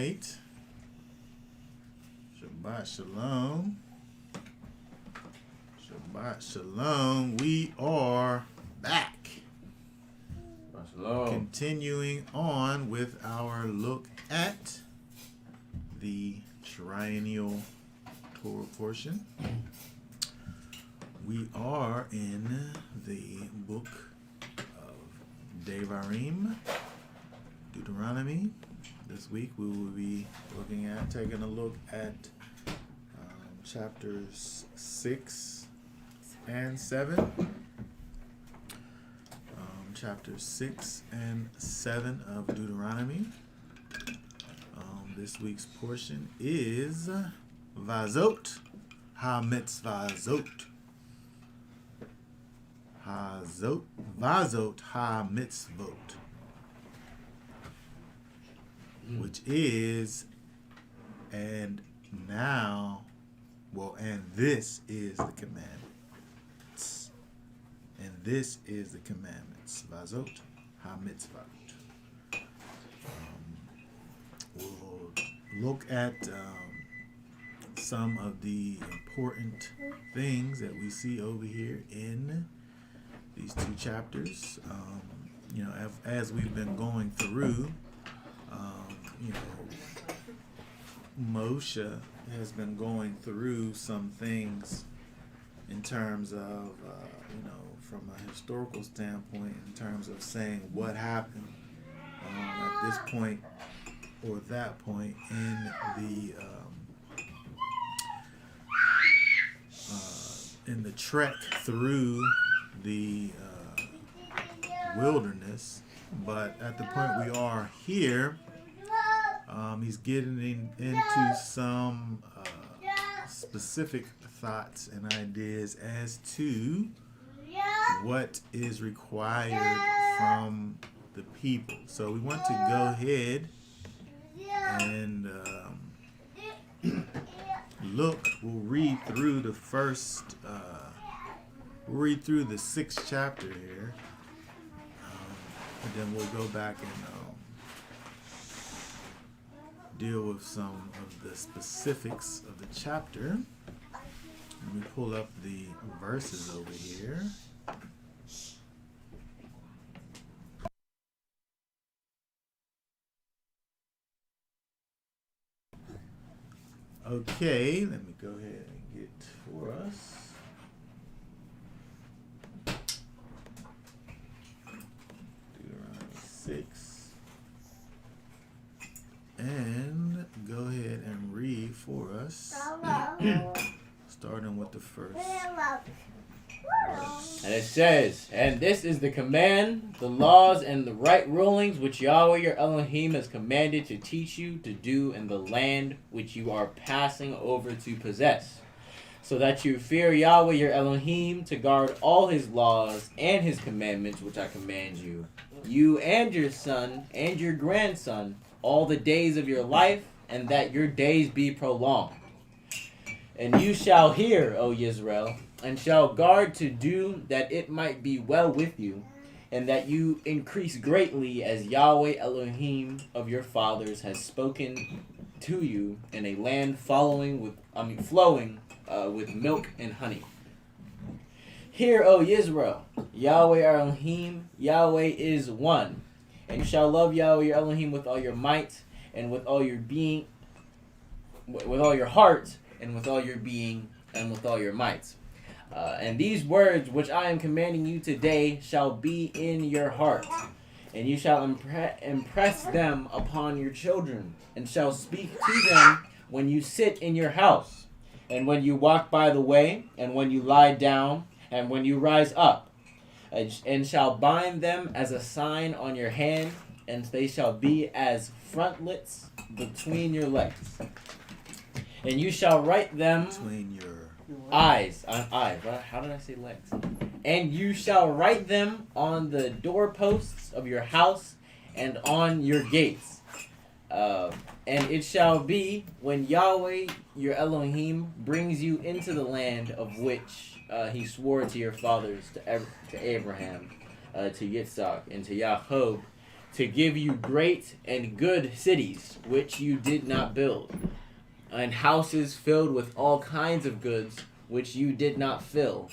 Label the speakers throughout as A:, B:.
A: right. Shabbat Shalom. Shabbat Shalom. We are back.
B: Shabbat Shalom.
A: Continuing on with our look at the triennial Torah portion. We are in the book of Devarim, Deuteronomy. This week we will be taking a look at chapters 6 and 7. Chapters 6 and 7 of Deuteronomy. This week's portion is Vazot, HaMitzvot. Vazot, HaMitzvot. Which is, and this is the commandments. And this is the commandments. Vazot, HaMitzvot. We'll look at some of the important things that we see over here in these two chapters. As we've been going through, Moshe has been going through some things in terms of, from a historical standpoint, in terms of saying what happened at this point or that point in the trek through the wilderness. But at the point we are here, he's getting into some specific thoughts and ideas as to what is required from the people. So we want to go ahead and look. We'll read through the first. We'll read through the 6th chapter here, and then we'll go back and deal with some of the specifics of the chapter. Let me pull up the verses over here. Okay, let me go ahead and get for us. Deuteronomy 6. And go ahead and read for us. Starting with the first.
B: And it says, "And this is the command, the laws, and the right rulings which Yahweh your Elohim has commanded to teach you to do in the land which you are passing over to possess, so that you fear Yahweh your Elohim, to guard all his laws and his commandments which I command you, you and your son and your grandson, all the days of your life, and that your days be prolonged. And you shall hear, O Yisrael, and shall guard to do that it might be well with you, and that you increase greatly as Yahweh Elohim of your fathers has spoken to you in a land flowing with milk and honey. Hear, O Yisrael, Yahweh our Elohim, Yahweh is one. And you shall love Yahweh your Elohim with all your might, and with all your being, with all your heart, and with all your being, and with all your might. And these words which I am commanding you today shall be in your heart, and you shall impress them upon your children, and shall speak to them when you sit in your house, and when you walk by the way, and when you lie down, and when you rise up, and shall bind them as a sign on your hand, and they shall be as frontlets between your legs. And you shall write them
A: Between your
B: eyes. How did I say legs? And you shall write them on the doorposts of your house and on your gates. And it shall be when Yahweh your Elohim brings you into the land of which he swore to your fathers, to Abraham, to Yitzhak, and to Yaakov, to give you great and good cities, which you did not build, and houses filled with all kinds of goods, which you did not fill,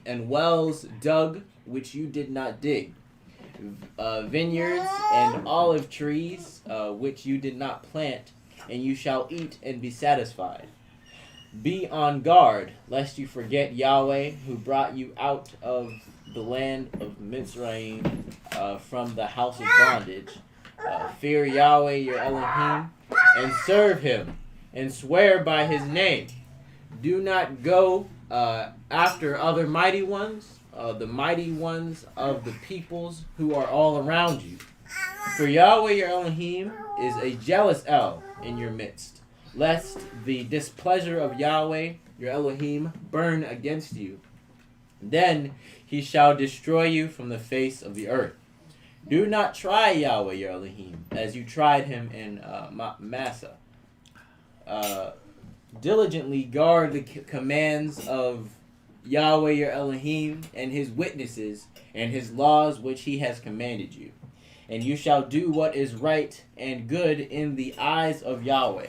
B: and wells dug, which you did not dig, vineyards and olive trees, which you did not plant, and you shall eat and be satisfied. Be on guard, lest you forget Yahweh, who brought you out of the land of Mitzrayim, from the house of bondage. Fear Yahweh your Elohim, and serve him, and swear by his name. Do not go after other mighty ones, the mighty ones of the peoples who are all around you. For Yahweh your Elohim is a jealous El in your midst, lest the displeasure of Yahweh your Elohim burn against you. Then he shall destroy you from the face of the earth. Do not try Yahweh your Elohim, as you tried him in Massa. Diligently guard the commands of Yahweh your Elohim and his witnesses and his laws which he has commanded you. And you shall do what is right and good in the eyes of Yahweh,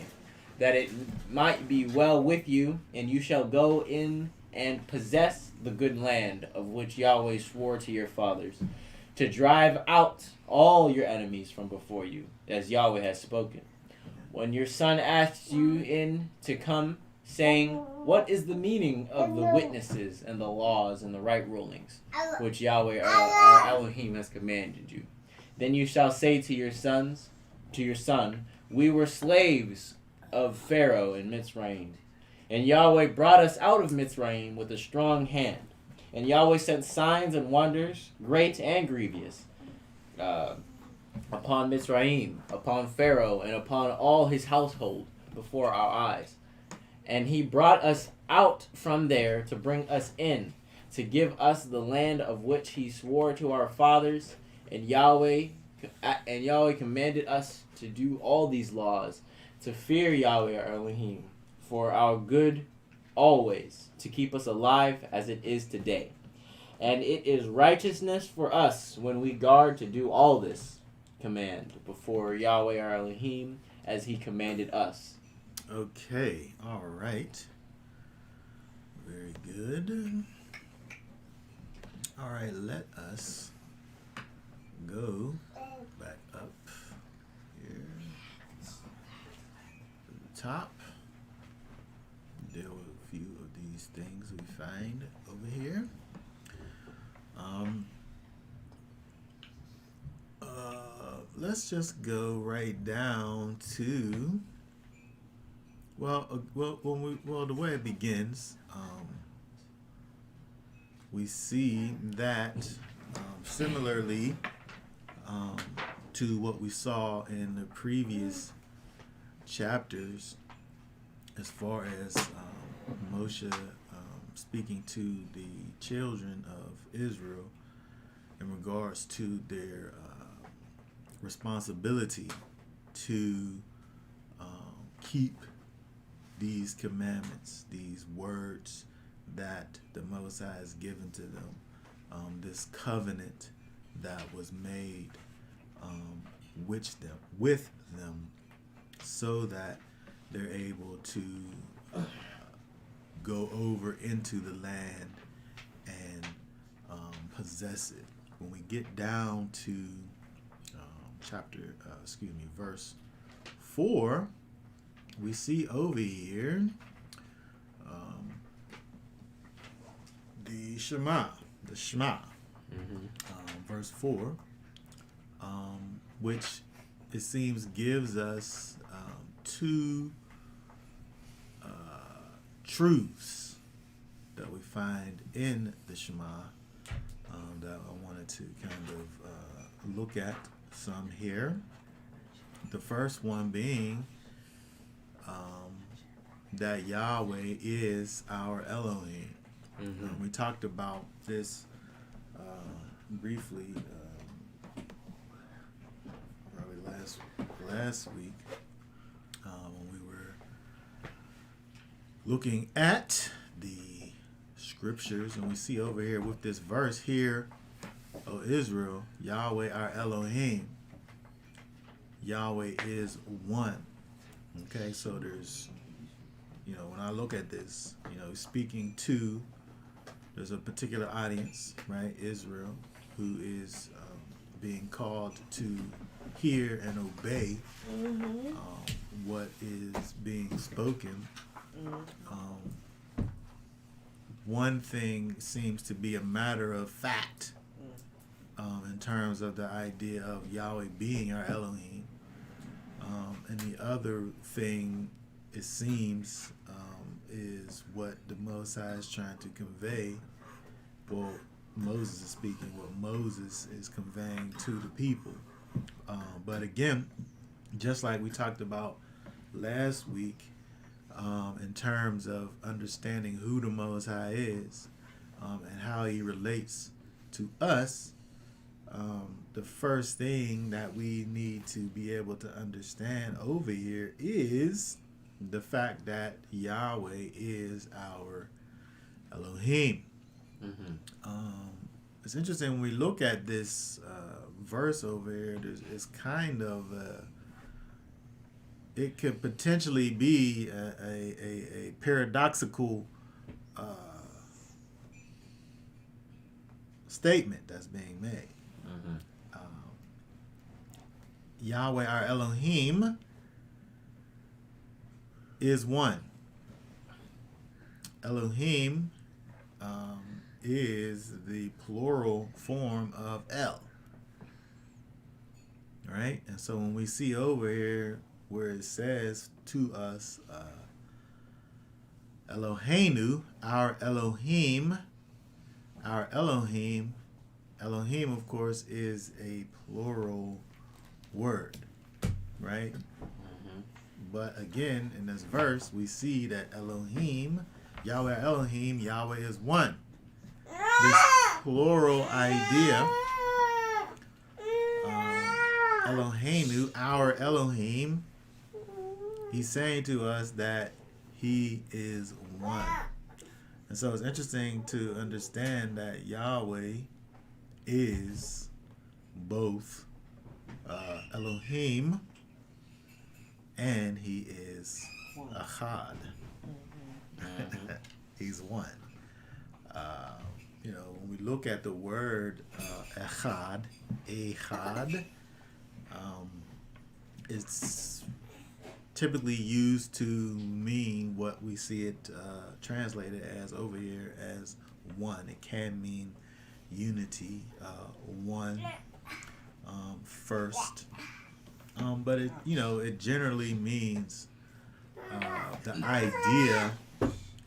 B: that it might be well with you, and you shall go in and possess the good land of which Yahweh swore to your fathers, to drive out all your enemies from before you, as Yahweh has spoken. When your son asks you in to come, saying, what is the meaning of the witnesses and the laws and the right rulings, which Yahweh our Elohim has commanded you? Then you shall say to your son, we were slaves of Pharaoh in Mitzrayim, and Yahweh brought us out of Mitzrayim with a strong hand. And Yahweh sent signs and wonders, great and grievous, upon Mitzrayim, upon Pharaoh, and upon all his household before our eyes. And he brought us out from there to bring us in, to give us the land of which he swore to our fathers. And Yahweh commanded us to do all these laws, to fear Yahweh our Elohim, for our good always, to keep us alive as it is today. And it is righteousness for us when we guard to do all this command before Yahweh our Elohim, as he commanded us.
A: Okay, all right. Very good. All right, let us go back up here to the top. Deal with a few of these things we find over here. Let's just go right down to the way it begins. We see that similarly to what we saw in the previous chapters, as far as Moshe speaking to the children of Israel in regards to their responsibility to keep these commandments, these words that the Most High has given to them, this covenant that was made with them, so that they're able to go over into the land and possess it. When we get down to verse 4, we see over here the Shema. Verse 4, which it seems gives us two truths that we find in the Shema that I wanted to kind of look at some here. The first one being that Yahweh is our Elohim. We talked about this briefly probably last week when we were looking at the scriptures, and we see over here with this verse here O Israel, Yahweh our Elohim, Yahweh is one. Okay, so there's, when I look at this, speaking to, there's a particular audience, right, Israel, who is being called to hear and obey what is being spoken. One thing seems to be a matter of fact in terms of the idea of Yahweh being our Elohim. And the other thing, it seems, is what the Most High is trying to convey. Well, Moses is speaking what Moses is conveying to the people. But again, just like we talked about last week, in terms of understanding who the Most High is and how he relates to us, the first thing that we need to be able to understand over here is the fact that Yahweh is our Elohim. It's interesting when we look at this verse over here. It's kind of it could potentially be a paradoxical statement that's being made. Yahweh our Elohim is one. Elohim is the plural form of El. Right? And so when we see over here where it says to us, Eloheinu, our Elohim, Elohim, of course, is a plural word, right? But again, in this verse, we see that Elohim, Yahweh Elohim, Yahweh is one. This plural idea, Eloheinu, our Elohim, he's saying to us that he is one. And so it's interesting to understand that Yahweh is both Elohim and he is Echad. He's one. When we look at the word Echad, it's typically used to mean what we see it translated as over here as one. It can mean unity, one, first, but it generally means the idea.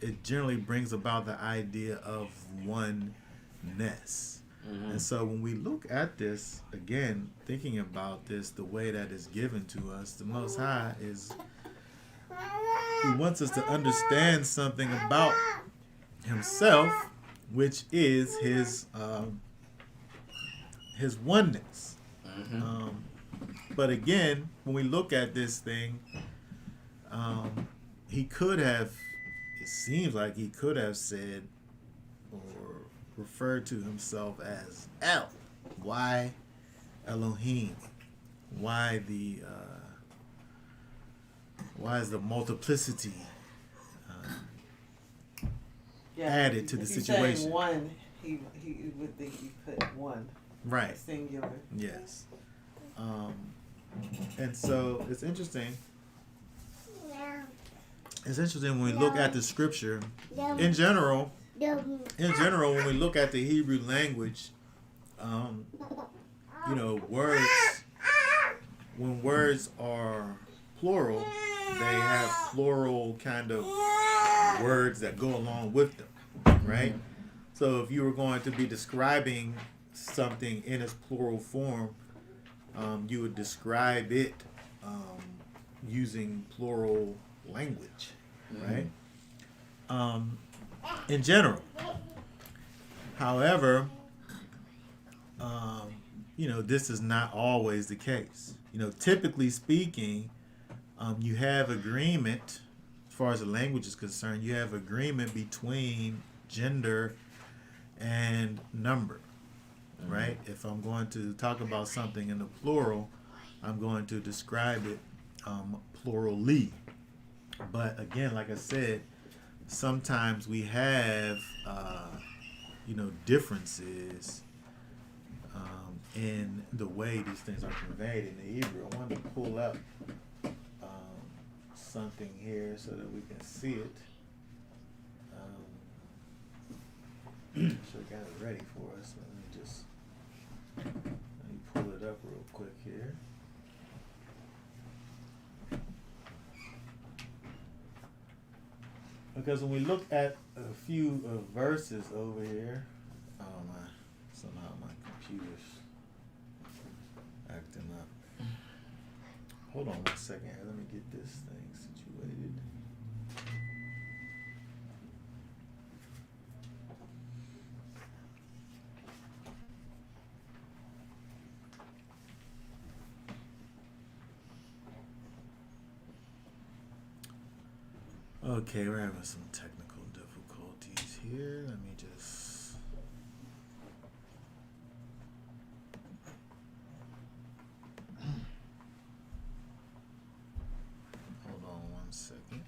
A: It generally brings about the idea of oneness. And so when we look at this, again, thinking about this, the way that is given to us, the Most High he wants us to understand something about himself, which is his oneness. But again, when we look at this thing, he could have, it seems like he could have said or referred to himself as El. Why Elohim? Why is the multiplicity added to the situation?
C: Saying one, he would think you put one.
A: Right.
C: Singular.
A: Yes. And so it's interesting. It's interesting when we look at the scripture in general. When we look at the Hebrew language, words, when words are plural, they have plural kind of words that go along with them, right? So if you were going to be describing something in its plural form, you would describe it using plural language, right? In general. However, this is not always the case. Typically speaking, you have agreement, as far as the language is concerned, you have agreement between gender and number, right? If I'm going to talk about something in the plural, I'm going to describe it plurally. But again, like I said, sometimes we have, differences in the way these things are conveyed in the Hebrew. I wanted to pull up something here so that we can see it. Should have got it ready for us. Let me pull it up real quick here. Because when we look at a few verses over here, somehow my computer's acting up. Hold on 1 second here. Let me get this thing situated. Okay, we're having some technical difficulties here. Let me just... Hold on 1 second.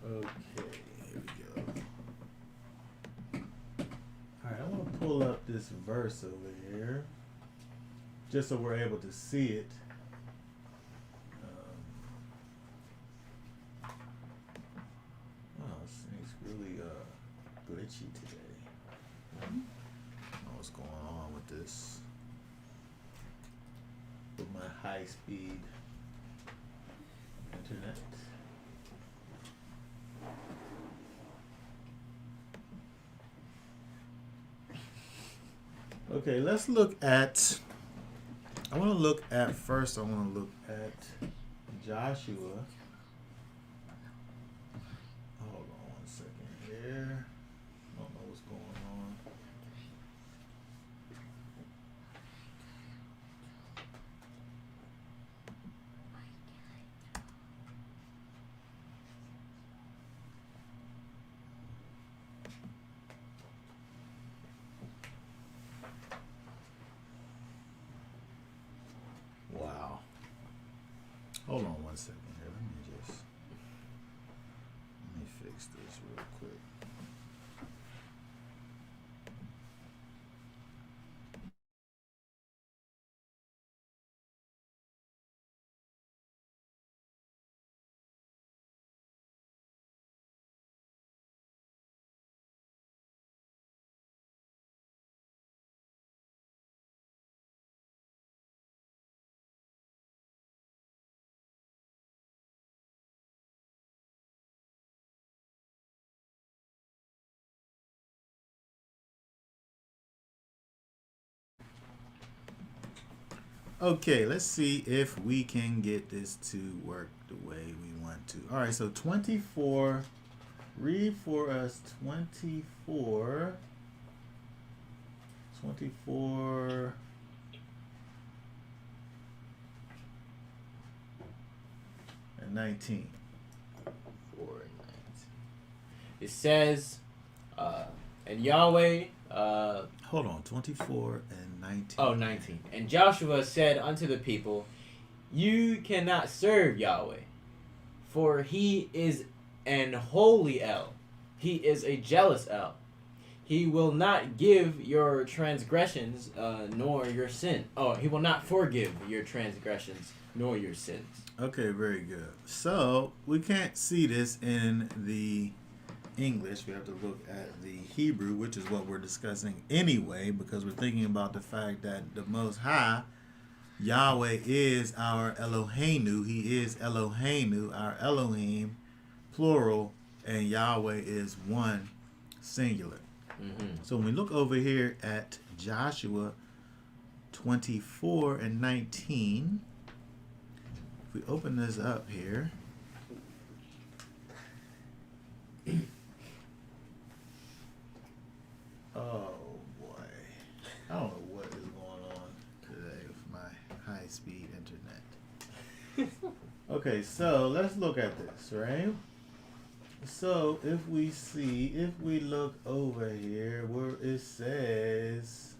A: Okay, here we go. Alright, I want to pull up this verse over here, just so we're able to see it. This thing's really glitchy today. I don't know what's going on with this. With my high-speed internet. Okay, let's look at, I want to look at Joshua. Hold on 1 second here. I don't know what's going on. Wow. Hold on 1 second here. Let me fix this real quick. Okay, let's see if we can get this to work the way we want to. All right, so 24. Read for us 24. 24. And 19.
B: 4 and 19. It says, and Yahweh.
A: Hold on, 24 and 19.
B: Oh, 19. And Joshua said unto the people, you cannot serve Yahweh, for he is an holy El. He is a jealous El. He will not give your transgressions, nor your sin. Oh, he will not forgive your transgressions, nor your sins.
A: Okay, very good. So, we can't see this in the English. We have to look at the Hebrew, which is what we're discussing anyway, because we're thinking about the fact that the Most High, Yahweh, is our Eloheinu. He is Eloheinu, our Elohim, plural, and Yahweh is one, singular.
B: Mm-hmm.
A: So when we look over here at Joshua 24 and 19, if we open this up here, oh boy, I don't know what is going on high-speed internet. Okay, so let's look at this, right? So if we look over here where it says,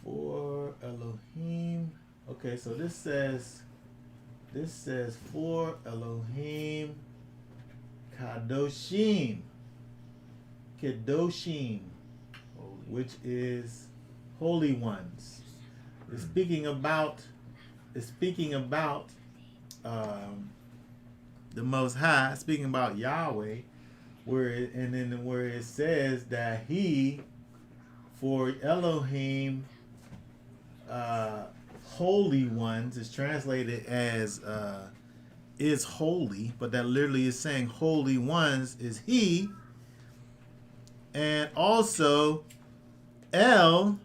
A: for Elohim. Okay, so this says for Elohim Kadoshim, which is holy ones. It's speaking about the Most High, speaking about Yahweh, where it says that He, for Elohim, holy ones, is translated as is holy, but that literally is saying holy ones is He. And also El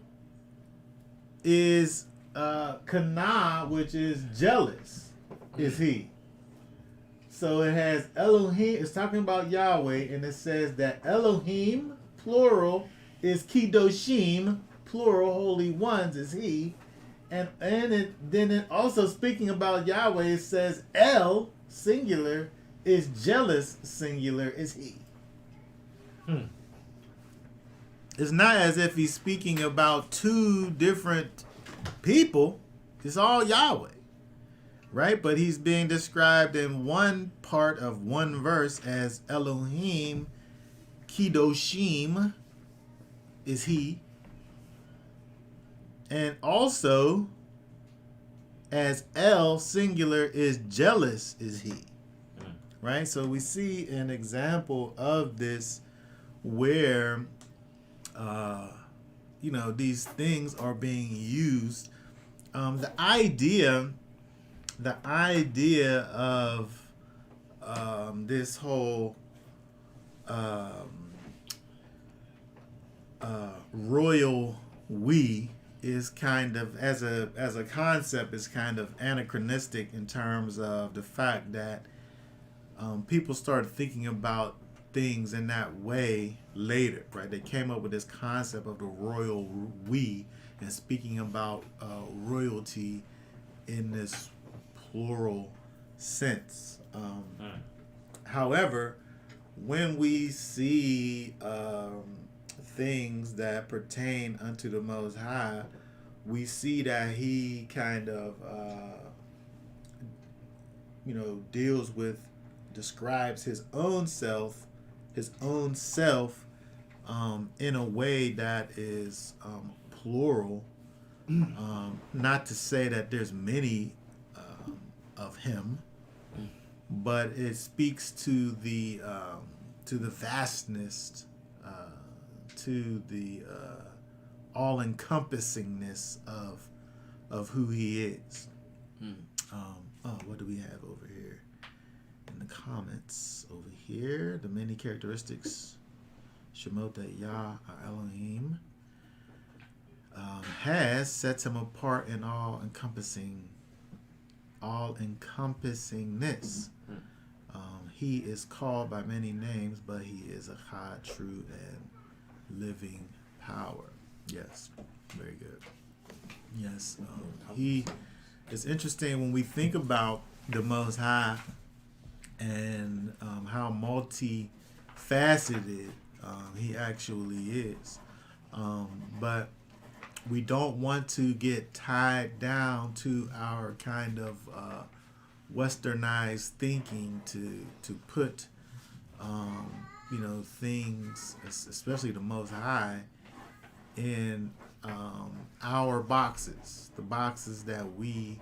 A: is Kana, which is jealous, is He. So it has Elohim, it's talking about Yahweh, and it says that Elohim, plural, is Kidoshim, plural, holy ones is He. And then also speaking about Yahweh, it says El, singular, is jealous, singular, is He. It's not as if he's speaking about two different people. It's all Yahweh, right? But he's being described in one part of one verse as Elohim, Kidoshim, is He. And also, as El, singular, is jealous, is He. Right? So we see an example of this where, these things are being used. The idea of this whole royal we is kind of, as a concept, is kind of anachronistic in terms of the fact that people started thinking about things in that way later, right? They came up with this concept of the royal we and speaking about royalty in this plural sense. However, when we see things that pertain unto the Most High, we see that He kind of describes His own self in a way that is plural. Not to say that there's many of Him, but it speaks to the vastness, to the all-encompassingness of who He is. What do we have over here in the comments? Over here, the many characteristics Shemot that Yah, our Elohim, sets Him apart in all-encompassingness. He is called by many names, but He is a Echad, true, and living power. Yes, very good. Yes, it's interesting when we think about the Most High and how multifaceted He actually is. But we don't want to get tied down to our kind of westernized thinking to put things, especially the Most High, in our boxes, the boxes that we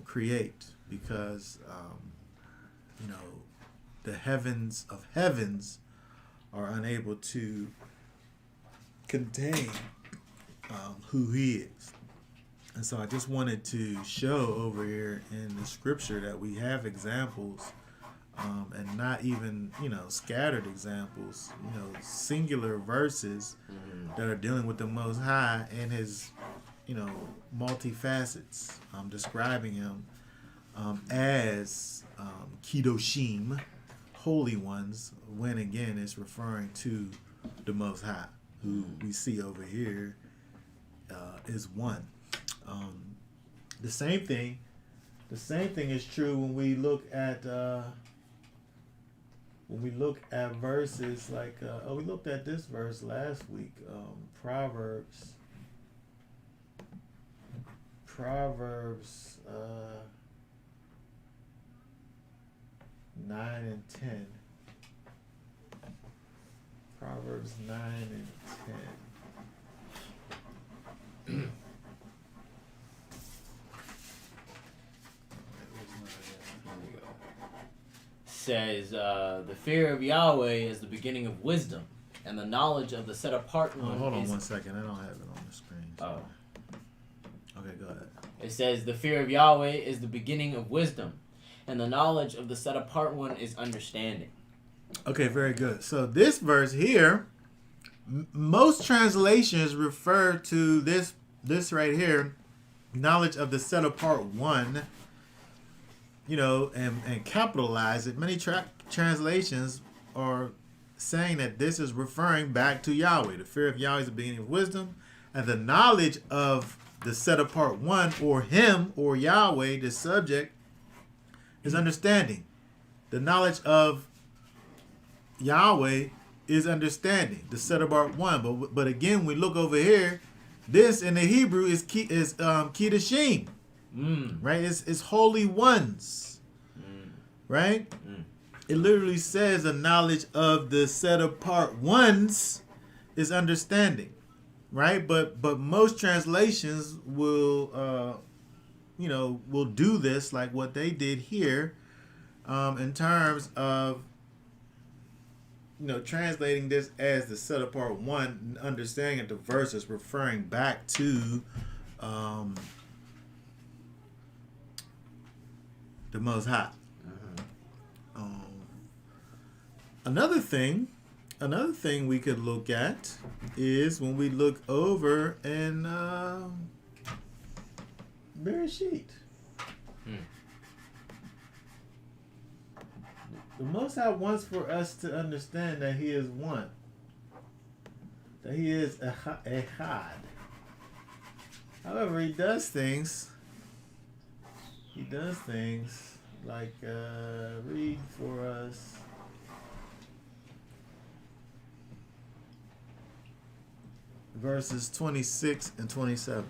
A: create, because the heavens of heavens are unable to contain who He is. And so I just wanted to show over here in the scripture that we have examples, and not even, scattered examples, singular verses that are dealing with the Most High and His, multifacets, describing Him as Kedoshim, holy ones, when again it's referring to the Most High, who we see over here is one. The same thing is true when we look at verses like we looked at this verse last week, Proverbs 9 and 10. Proverbs 9 and 10.
B: Says, the fear of Yahweh is the beginning of wisdom, and the knowledge of the set apart one.
A: Hold on 1 second. I don't have it on the screen.
B: Oh.
A: Okay, go ahead.
B: It says, the fear of Yahweh is the beginning of wisdom, and the knowledge of the set apart one is understanding.
A: Okay, very good. So this verse here, most translations refer to this right here, knowledge of the set apart one, and capitalize it. Many translations are saying that this is referring back to Yahweh. The fear of Yahweh is the beginning of wisdom, and the knowledge of the set apart one, or him, or Yahweh, the subject, is understanding. The knowledge of Yahweh is understanding, the set apart one. But again, we look over here. This in the Hebrew is Kedoshim, right? It's holy ones, right? It literally says the knowledge of the set apart ones is understanding, right? But most translations will do this like what they did here, in terms of translating this as the set apart one, understanding that the verse is referring back to the Most High. Another thing we could look at is when we look over in Bereshit. The Most High wants for us to understand that He is one, that He is Echad. However, He does things like read for us verses 26 and 27.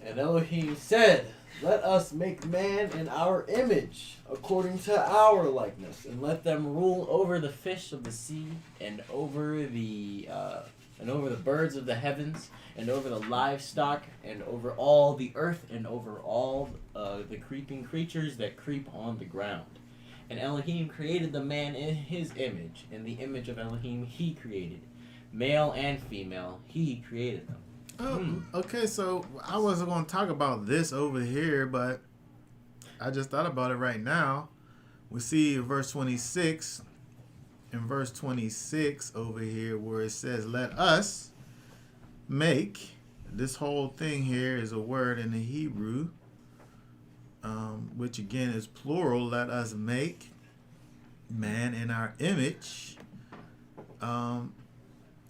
D: And Elohim said, let us make man in our image, according to our likeness,
B: And let them rule over the fish of the sea, and over the birds of the heavens, and over the livestock, and over all the earth, and over all the creeping creatures that creep on the ground. And Elohim created the man in his image. In the image of Elohim he created. Male and female, he created them.
A: Oh, okay. So I wasn't going to talk about this over here, but I just thought about it right now. We see in verse 26 over here where it says, let us make. This whole thing here is a word in the Hebrew, which again is plural. Let us make man in our image.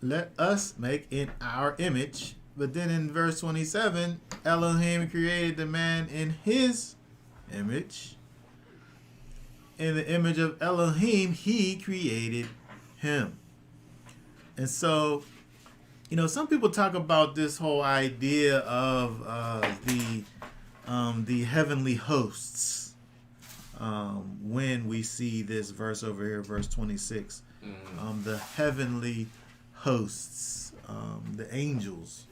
A: Let us make in our image. But then in verse 27, Elohim created the man in his image. In the image of Elohim, he created him. And so, some people talk about this whole idea of the heavenly hosts when we see this verse over here, verse 26. The heavenly hosts, the angels.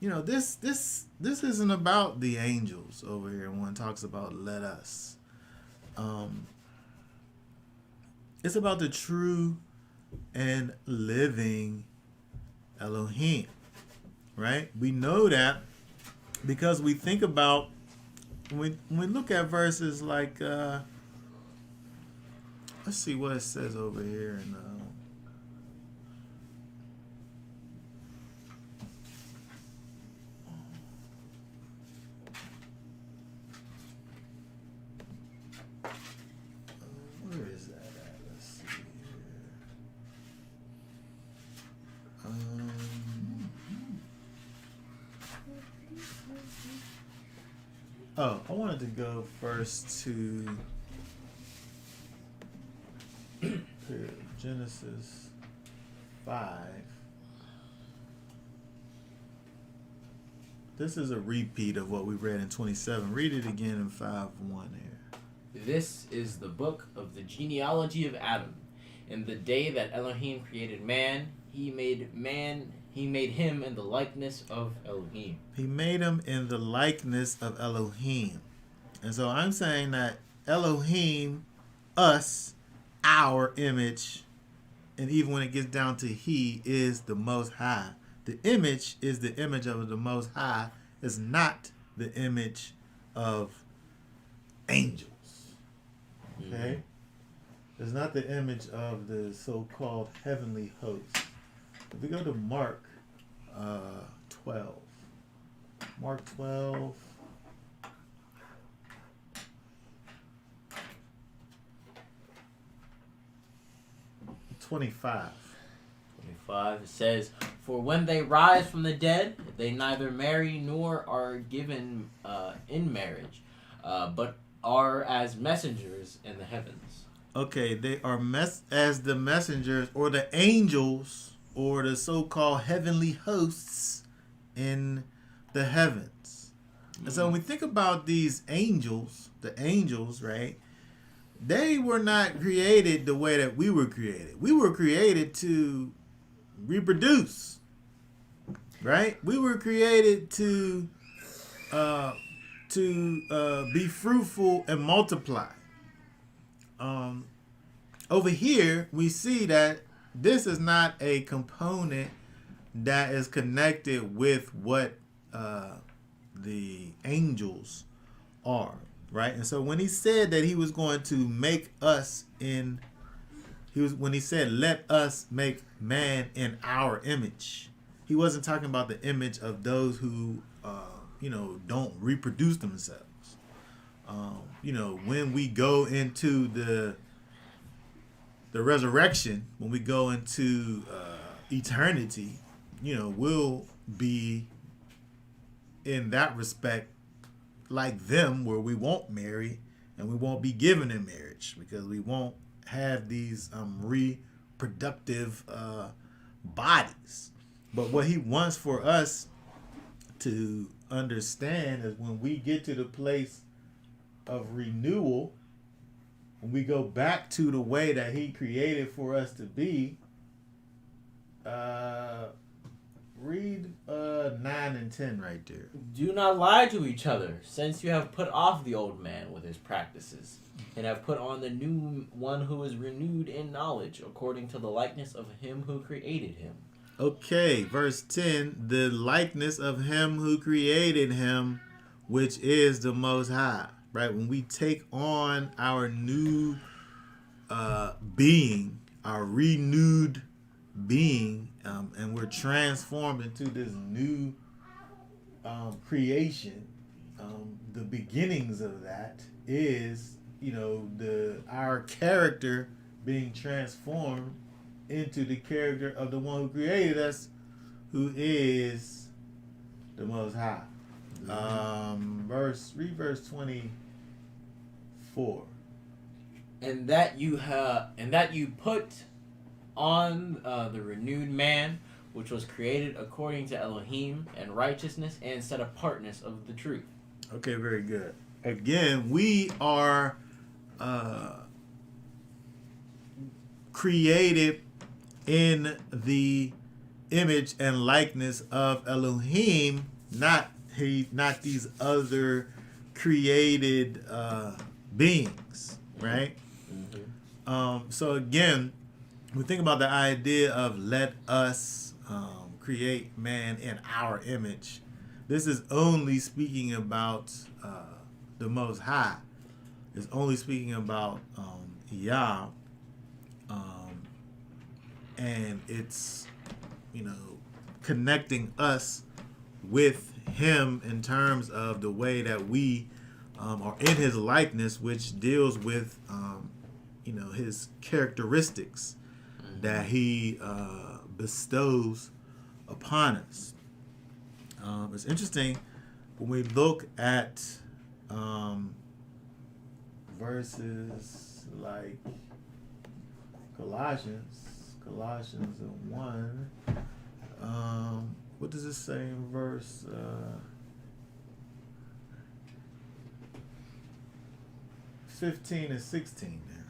A: This isn't about the angels over here when it talks about let us. It's about the true and living Elohim, right? We know that because we think about when we look at verses like let's see what it says over here in Oh, I wanted to go first to Genesis 5. This is a repeat of what we read in 27. Read it again in 5:1 here.
B: This is the book of the genealogy of Adam. In the day that Elohim created man, he made him in the likeness of Elohim.
A: He made him in the likeness of Elohim. And so I'm saying that Elohim, us, our image, and even when it gets down to he, is the Most High. The image is the image of the Most High. It's not the image of angels. Okay? It's not the image of the so-called heavenly host. If we go to Mark 12. Mark 12. $25.
B: 25, it says, "For when they rise from the dead, they neither marry nor are given in marriage, but are as messengers in the heavens."
A: Okay, they are as the messengers or the angels or the so-called heavenly hosts in the heavens. And so when we think about these angels, the angels, right? They were not created the way that we were created. We were created to reproduce, right? We were created to be fruitful and multiply. Over here, we see that this is not a component that is connected with what the angels are, right? And so when he said that he was going to make us when he said, "Let us make man in our image," he wasn't talking about the image of those who, don't reproduce themselves. When we go into the resurrection, when we go into eternity, we'll be in that respect like them, where we won't marry and we won't be given in marriage because we won't have these reproductive bodies. But what he wants for us to understand is when we get to the place of renewal, when we go back to the way that he created for us to be, read 9 and 10 right there.
B: "Do not lie to each other, since you have put off the old man with his practices, and have put on the new one who is renewed in knowledge, according to the likeness of him who created him."
A: Okay, verse 10, the likeness of him who created him, which is the Most High, right? When we take on our new being, our renewed being, and we're transformed into this new creation, the beginnings of that is, our character being transformed into the character of the one who created us, who is the Most High. Read verse 24.
B: And that you put on the renewed man, which was created according to Elohim, and righteousness and set apartness of the truth.
A: Okay, very good. Again, we are created in the image and likeness of Elohim, not these other created beings, right? Mm-hmm. So again, we think about the idea of let us create man in our image. This is only speaking about the Most High. It's only speaking about Yah. And it's, connecting us with him in terms of the way that we are in his likeness, which deals with, his characteristics that he bestows upon us. It's interesting when we look at verses like Colossians 1. What does it say in verse 15 and 16 there?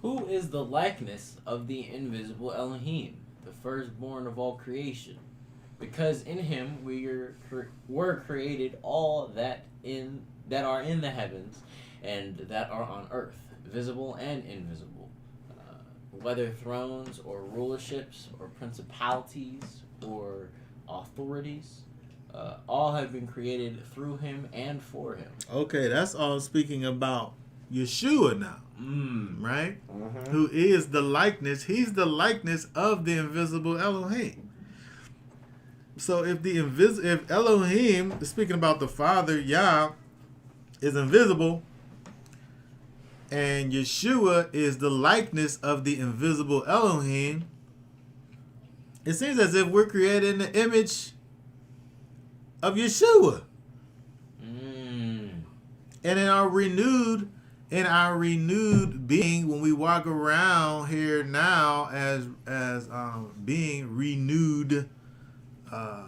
B: Who is the likeness of the invisible Elohim, the firstborn of all creation? Because in him were created all that are in the heavens and that are on earth, visible and invisible, whether thrones or rulerships or principalities or authorities, all have been created through him and for him.
A: Okay, that's all speaking about Yeshua now, right?
B: Mm-hmm.
A: Who is the likeness? He's the likeness of the invisible Elohim. So if Elohim, speaking about the Father, Yah, is invisible, and Yeshua is the likeness of the invisible Elohim, it seems as if we're created in the image of Yeshua. And in our renewed being, when we walk around here now as being renewed, a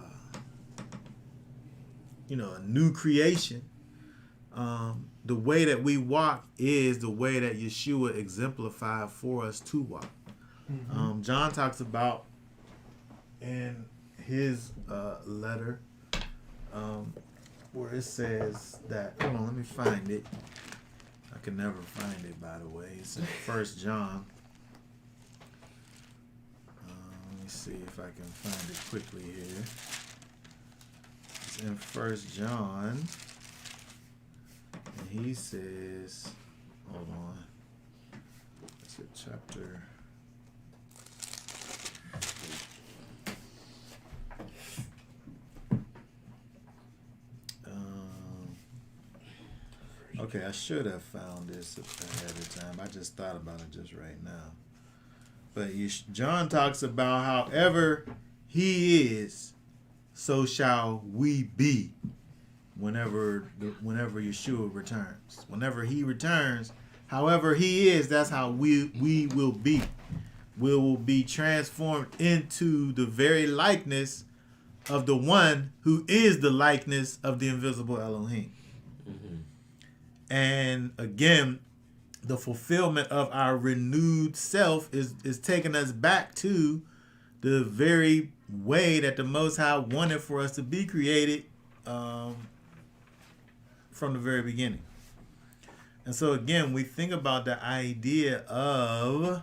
A: new creation, the way that we walk is the way that Yeshua exemplified for us to walk.
D: Mm-hmm.
A: John talks about in his letter where it says that, hold on, let me find it. I can never find it, by the way. It's in 1 John. Let me see if I can find it quickly here. It's in 1 John. And he says, hold on. It's a chapter. Okay, I should have found this ahead of time. I just thought about it just right now. But John talks about however he is, so shall we be whenever Yeshua returns. Whenever he returns, however he is, that's how we will be. We will be transformed into the very likeness of the one who is the likeness of the invisible Elohim.
B: Mm-hmm.
A: And again, the fulfillment of our renewed self is taking us back to the very way that the Most High wanted for us to be created from the very beginning. And so again, we think about the idea of,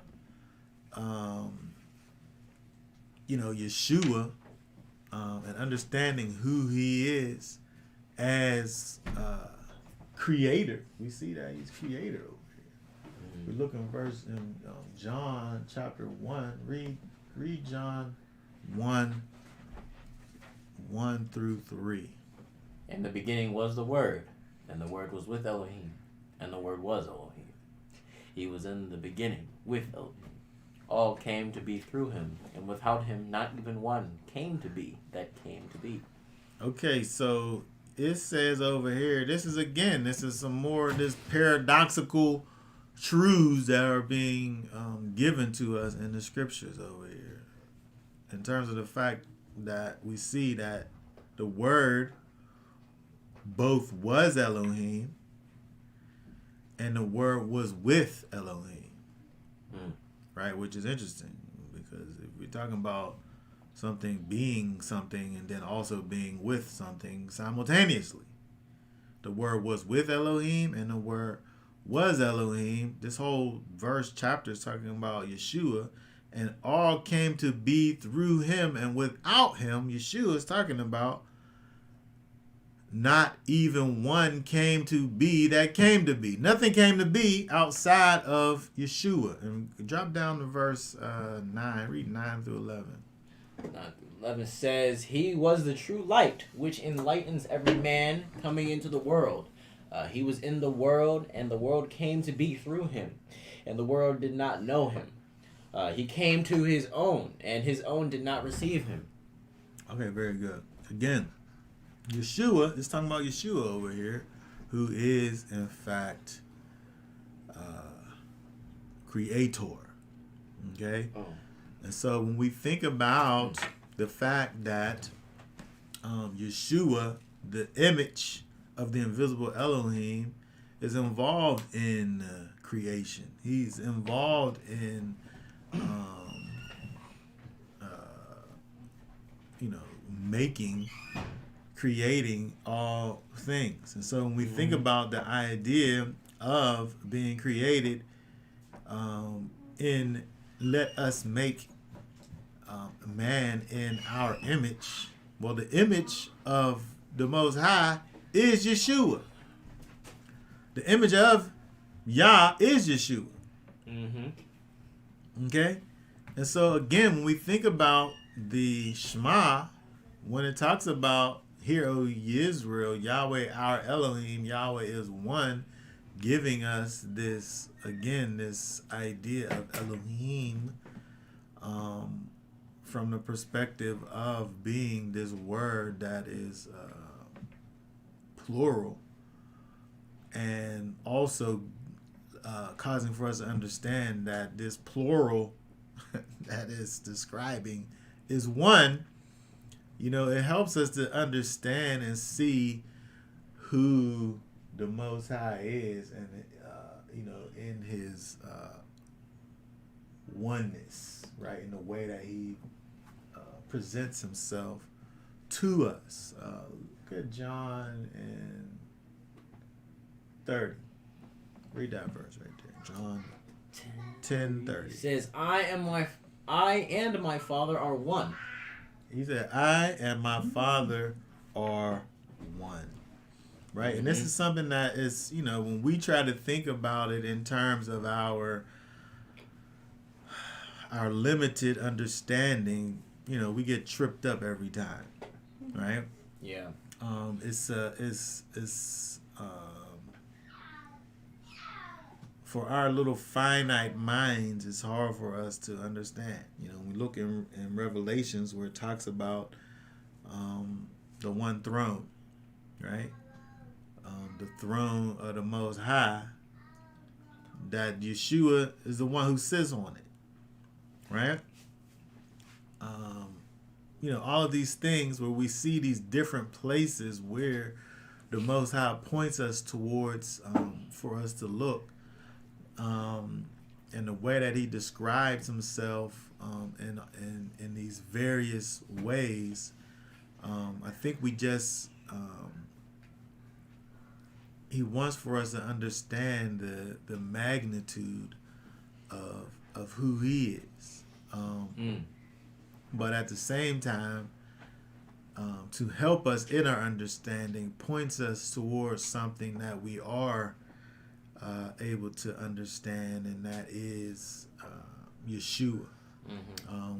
A: Yeshua and understanding who he is as creator. We see that he's creator over here. We look in verse in John chapter 1. Read John 1 through 3.
B: In the beginning was the Word, and the Word was with Elohim, and the Word was Elohim. He was in the beginning with Elohim. All came to be through him, and without him not even one came to be that came to be.
A: Okay, so it says over here, this is some more of this paradoxical truths that are being given to us in the scriptures over here. In terms of the fact that we see that the Word both was Elohim and the Word was with Elohim. Right? Which is interesting, because if we're talking about something being something and then also being with something simultaneously, the Word was with Elohim and the Word was Elohim. This whole chapter is talking about Yeshua, and all came to be through him, and without him, Yeshua is talking about not even one came to be that came to be. Nothing came to be outside of Yeshua. And drop down to verse 9. Read 9 through 11.
B: 9 through 11 says, He was the true light, which enlightens every man coming into the world. He was in the world, and the world came to be through him, and the world did not know him. He came to his own, and his own did not receive him.
A: Okay, very good. Again, Yeshua is talking about Yeshua over here. who is in fact creator. Okay?
B: Oh.
A: And so when we think about the fact that Yeshua, the image of the invisible Elohim, is involved in creation. He's involved in, creating all things. And so when we think about the idea of being created, in let us make man in our image. Well, the image of the Most High is Yeshua. The image of Yah is Yeshua.
B: Mm-hmm.
A: Okay? And so again, when we think about the Shema, when it talks about, "Hear, O ye Israel, Yahweh our Elohim, Yahweh is one," giving us this, again, this idea of Elohim, from the perspective of being this word that is plural, and also causing for us to understand that this plural that is describing is one. It helps us to understand and see who the Most High is, and in his oneness, right, in the way that he presents himself to us. Look at John and 30. Read that verse right there. John 10:30.
B: It says, I and my Father are one.
A: He said, "I and my Father are one." Right? And this is something that is, when we try to think about it in terms of our limited understanding, we get tripped up every time. Right?
B: Yeah.
A: For our little finite minds, it's hard for us to understand. We look in Revelations where it talks about the one throne, right? The throne of the Most High, that Yeshua is the one who sits on it, right? All of these things where we see these different places where the Most High points us towards, for us to look. And the way that he describes himself in these various ways, I think we just he wants for us to understand the magnitude of who he is, but at the same time, to help us in our understanding, points us towards something that we are able to understand, and that is Yeshua,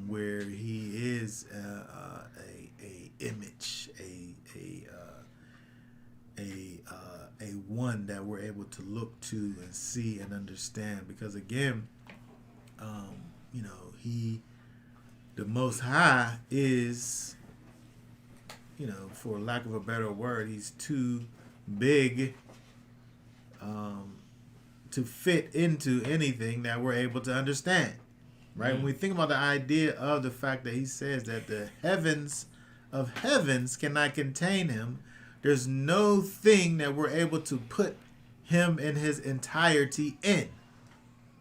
A: where he is a image, a one that we're able to look to and see and understand. Because again, he, the Most High, is, for lack of a better word, he's too big to fit into anything that we're able to understand, right? When we think about the idea of the fact that he says that the heavens of heavens cannot contain him, there's no thing that we're able to put him in his entirety in.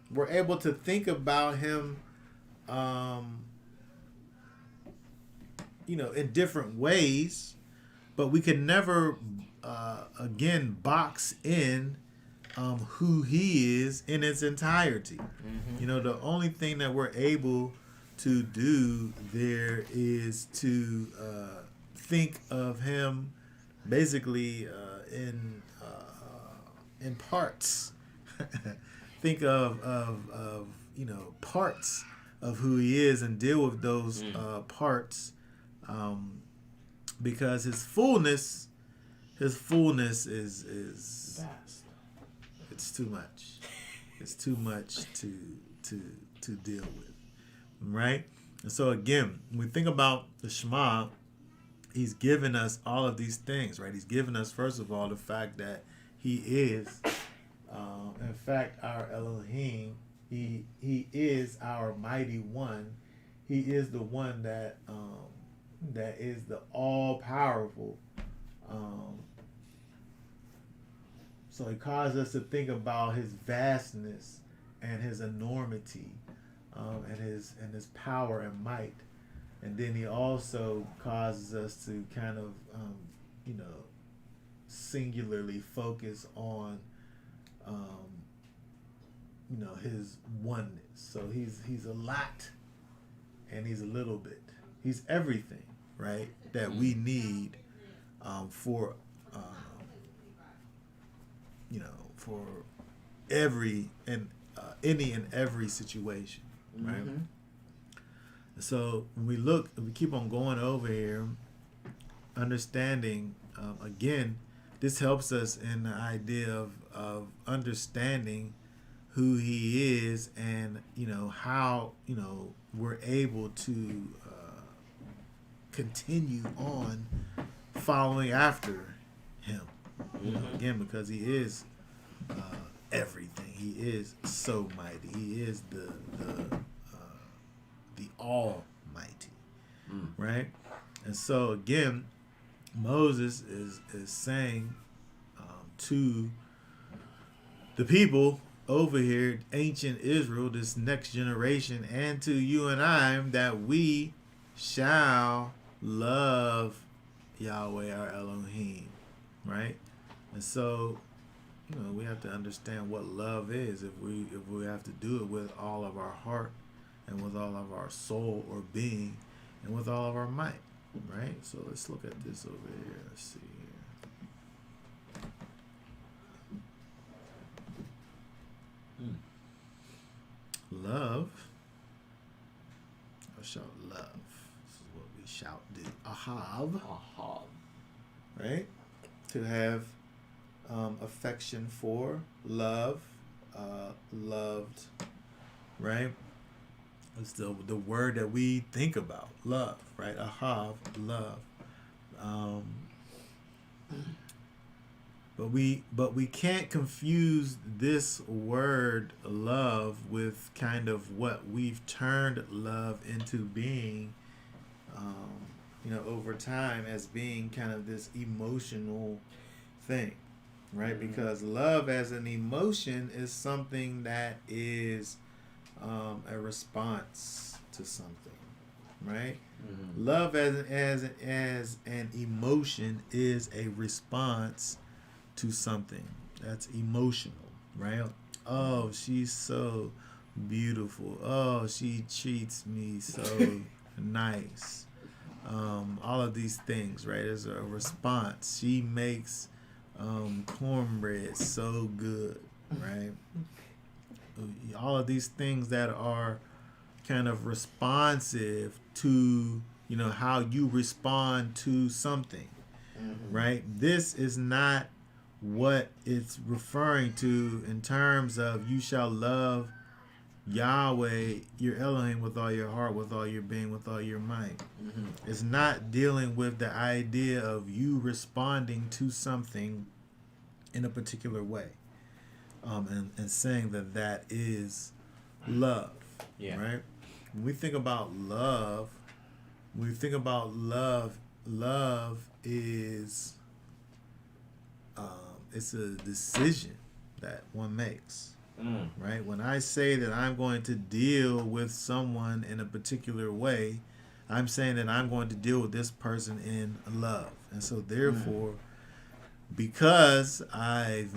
A: We're able to think about him, in different ways, but we can never, again, box in who he is in its entirety. The only thing that we're able to do there is to think of him basically in parts. Think of parts of who he is and deal with those parts, because his fullness is
B: vast.
A: It's too much. It's too much to deal with, right? And so again, when we think about the Shema, he's given us all of these things, right? He's given us, first of all, the fact that He is, in fact, our Elohim. He is our mighty one. He is the one that is the all powerful. So he causes us to think about his vastness and his enormity, and his power and might. And then he also causes us to kind of, singularly focus on, his oneness. So he's a lot, and he's a little bit. He's everything, right? That we need for, for every and any and every situation, right?
B: Mm-hmm.
A: So when we keep on going over here, understanding, again, this helps us in the idea of understanding who he is, and how we're able to continue on following after him. Again, because he is everything. He is so mighty. He is the Almighty, right? And so again, Moses is saying to the people over here, ancient Israel, this next generation, and to you and I, that we shall love Yahweh our Elohim, right? And so, we have to understand what love is if we have to do it with all of our heart and with all of our soul or being and with all of our might, right? So let's look at this over here. Let's see here. Love. I shout love. This is what we shout do. Ahav. Right? To have affection for, love, loved, right? It's the word that we think about, love, right? Ahav, love. But we can't confuse this word love with kind of what we've turned love into being, over time, as being kind of this emotional thing, right? Because love as an emotion is something that is a response to something, right? Love as an emotion is a response to something that's emotional, right? Oh, she's so beautiful. Oh, she treats me so nice. All of these things, right? Is a response. She makes cornbread so good, right? All of these things that are kind of responsive to how you respond to something, right? This is not what it's referring to in terms of you shall love Yahweh your Elohim with all your heart, with all your being, with all your might. It's not dealing with the idea of you responding to something in a particular way, and saying that is love, right? When we think about love, love is it's a decision that one makes, right? When I say that I'm going to deal with someone in a particular way, I'm saying that I'm going to deal with this person in love. And so therefore, because I've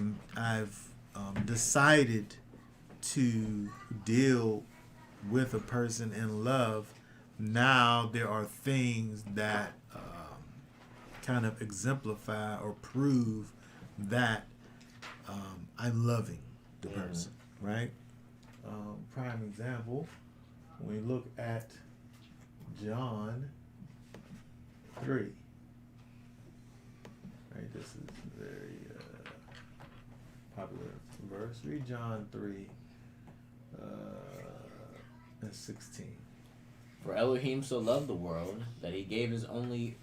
A: decided to deal with a person in love, now there are things that kind of exemplify or prove that I'm loving the person, right? Prime example, when we look at John 3, right? This is a very popular verse. Read John 3 and 16.
B: For Elohim so loved the world that he gave his only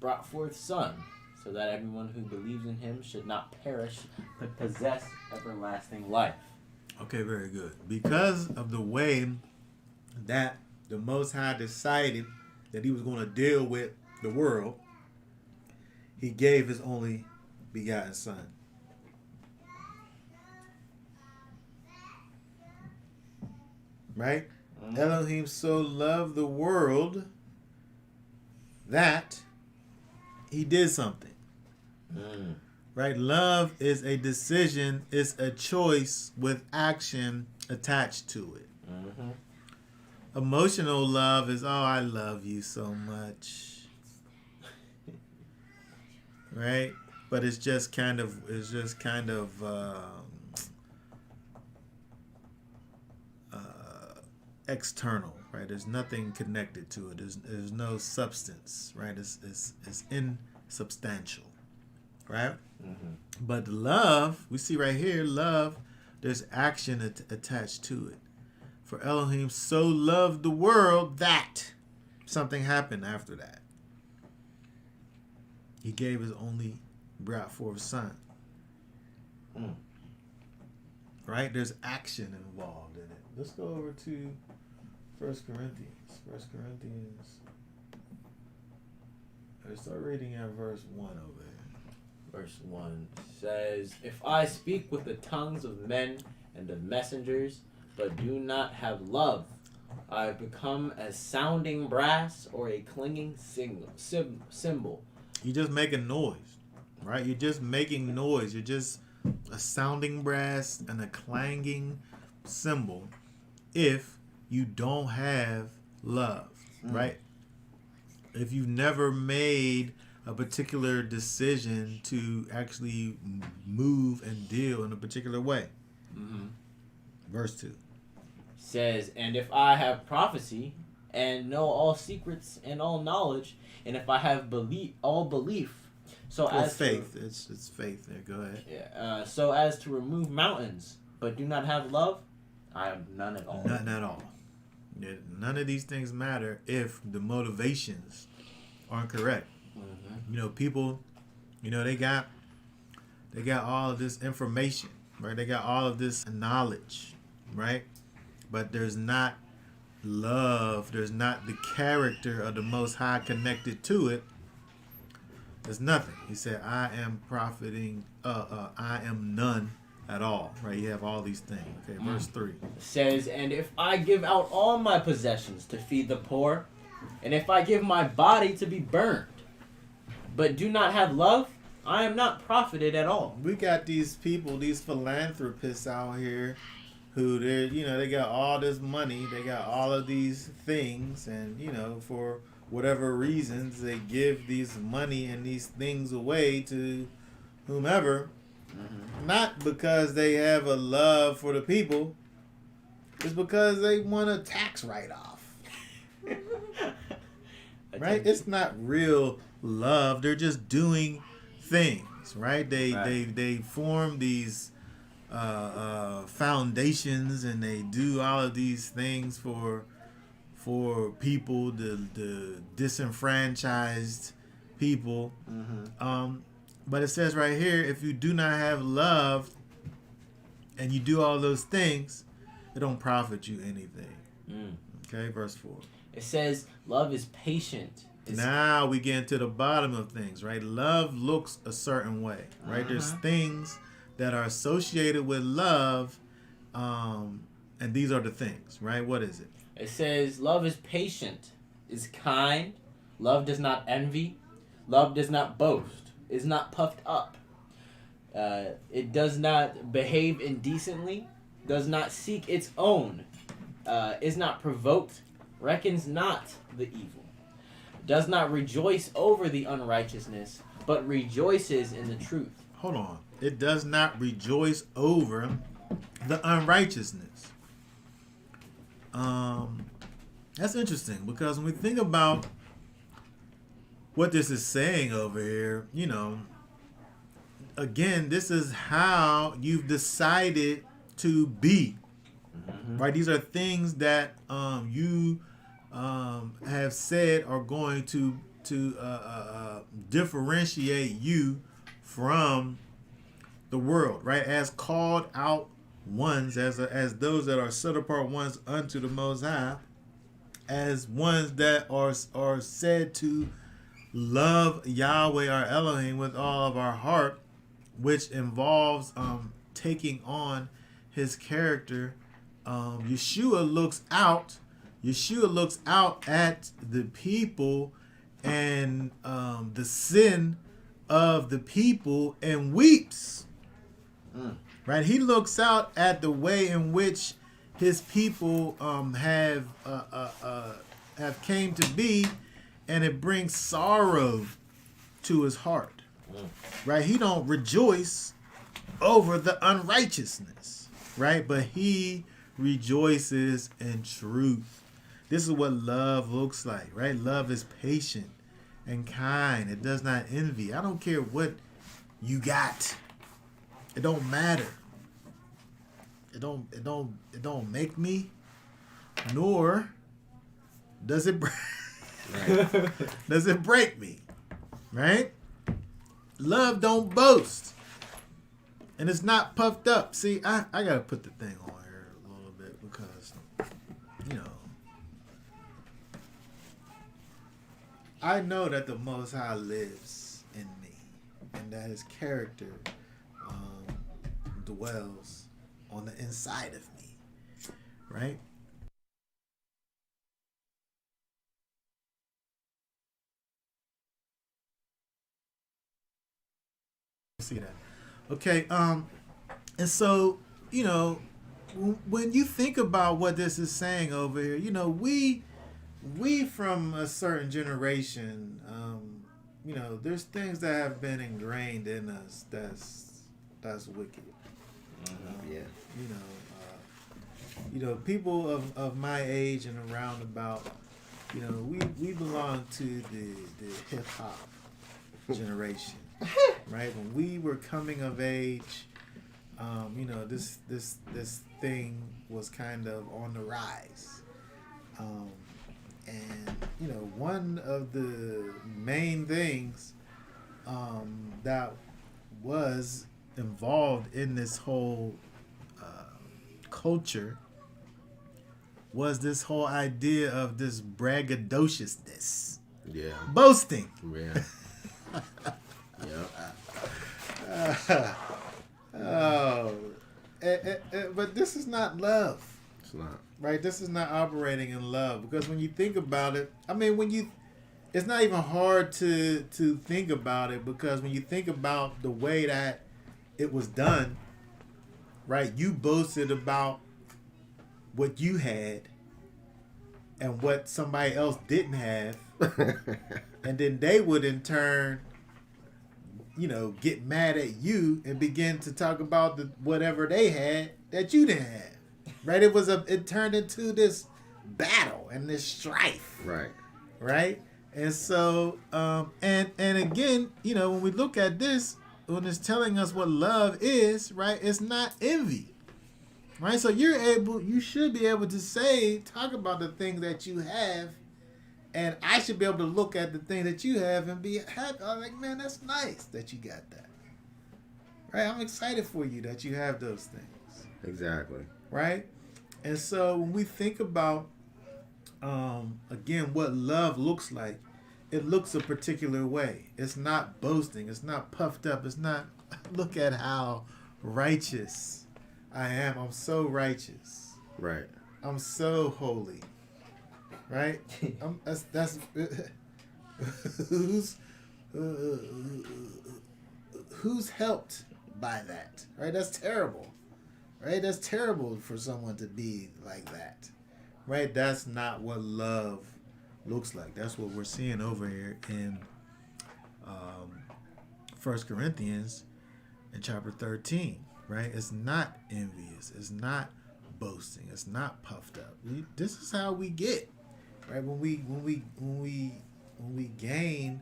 B: brought forth son, so that everyone who believes in him should not perish, but possess everlasting life.
A: Okay, very good. Because of the way that the Most High decided that he was going to deal with the world, he gave his only begotten son. Right? Elohim so loved the world that he did something. Right? Love is a decision, it's a choice with action attached to it. Emotional love is, oh, I love you so much. Right? But it's just kind of external, right? There's nothing connected to it. There's no substance, right? It's insubstantial, right? But love, we see right here, love, there's action attached to it. For Elohim so loved the world that something happened after that. He gave his only brought forth son. Right? There's action involved in it. Let's go over to 1 Corinthians. 1 Corinthians. Let's start reading at verse 1 over here.
B: Verse 1 says, "If I speak with the tongues of men and of messengers, but do not have love, I have become as sounding brass or a clanging cymbal."
A: You just making noise, right? You're just making noise. You're just a sounding brass and a clanging cymbal if you don't have love, right? If you've never made a particular decision to actually move and deal in a particular way. Verse 2
B: says, "And if I have prophecy and know all secrets and all knowledge, and if I have all belief, so as
A: faith, it's faith there. Go ahead.
B: So as to remove mountains, but do not have love, I am none at all."
A: Nothing at all. Yeah, none of these things matter if the motivations aren't correct. You know, people, you know, they got all of this information, right? They got all of this knowledge, right? But there's not love. There's not the character of the Most High connected to it. There's nothing. He said, "I am profiting. I am none at all." Right? You have all these things. Okay, verse 3
B: says, "And if I give out all my possessions to feed the poor, and if I give my body to be burned, but do not have love, I am not profited at all."
A: We got these people, these philanthropists out here, who they got all this money, they got all of these things, and for whatever reasons they give these money and these things away to whomever, not because they have a love for the people, it's because they want a tax write-off. Right? It's not real love. They're just doing things, right? They form these foundations, and they do all of these things for people, the disenfranchised people. But it says right here, if you do not have love and you do all those things, it don't profit you anything. Okay, verse 4.
B: It says love is patient.
A: Now we get into the bottom of things, right? Love looks a certain way, right? There's things that are associated with love, and these are the things, right? What is it?
B: It says love is patient, is kind, love does not envy, love does not boast, is not puffed up, it does not behave indecently, does not seek its own, is not provoked, reckons not the evil, does not rejoice over the unrighteousness, but rejoices in the truth.
A: Hold on. It does not rejoice over the unrighteousness. That's interesting, because when we think about what this is saying over here, again, this is how you've decided to be. Right? These are things that you have said are going to to differentiate you from the world, right? As called out ones, as those that are set apart ones unto the Most High, as ones that are said to love Yahweh our Elohim with all of our heart, which involves taking on His character. Yeshua looks out at the people and the sin of the people and weeps. Right? He looks out at the way in which His people have came to be, and it brings sorrow to His heart. Right? He don't rejoice over the unrighteousness, right? But He rejoices in truth. This is what love looks like, right? Love is patient and kind. It does not envy. I don't care what you got. It don't matter. It don't make me, nor does it does it break me, right? Love don't boast, and it's not puffed up. See, I gotta put the thing on here a little bit because, I know that the Most High lives in me, and that His character dwells on the inside of me, right? See that? Okay. And so, when you think about what this is saying over here, we from a certain generation, there's things that have been ingrained in us that's wicked.
E: Yeah.
A: People of my age and around about, we belong to the hip hop generation, right? When we were coming of age, this thing was kind of on the rise. And one of the main things that was involved in this whole culture was this whole idea of this braggadociousness.
E: Yeah.
A: Boasting.
E: Yeah.
A: But this is not love.
E: It's not.
A: Right? This is not operating in love, because when you think about it, it's not even hard to think about it, because when you think about the way that it was done, right? You boasted about what you had and what somebody else didn't have, and then they would in turn, get mad at you and begin to talk about whatever they had that you didn't have. Right? It turned into this battle and this strife.
E: Right.
A: Right? And so, and again, when we look at this, when it's telling us what love is, right? It's not envy. Right? So you should be able to talk about the things that you have, and I should be able to look at the thing that you have and be happy. I'm like, man, that's nice that you got that. Right? I'm excited for you that you have those things.
E: Exactly.
A: Right? And so when we think about, again, what love looks like, it looks a particular way. It's not boasting. It's not puffed up. It's not, look at how righteous I am. I'm so righteous.
E: Right.
A: I'm so holy. Right? That's who's helped by that? Right? That's terrible. Right? That's terrible for someone to be like that. Right? That's not what love looks like. That's what we're seeing over here in 1 Corinthians in chapter 13. Right? It's not envious. It's not boasting. It's not puffed up. This is how we get. Right? When we gain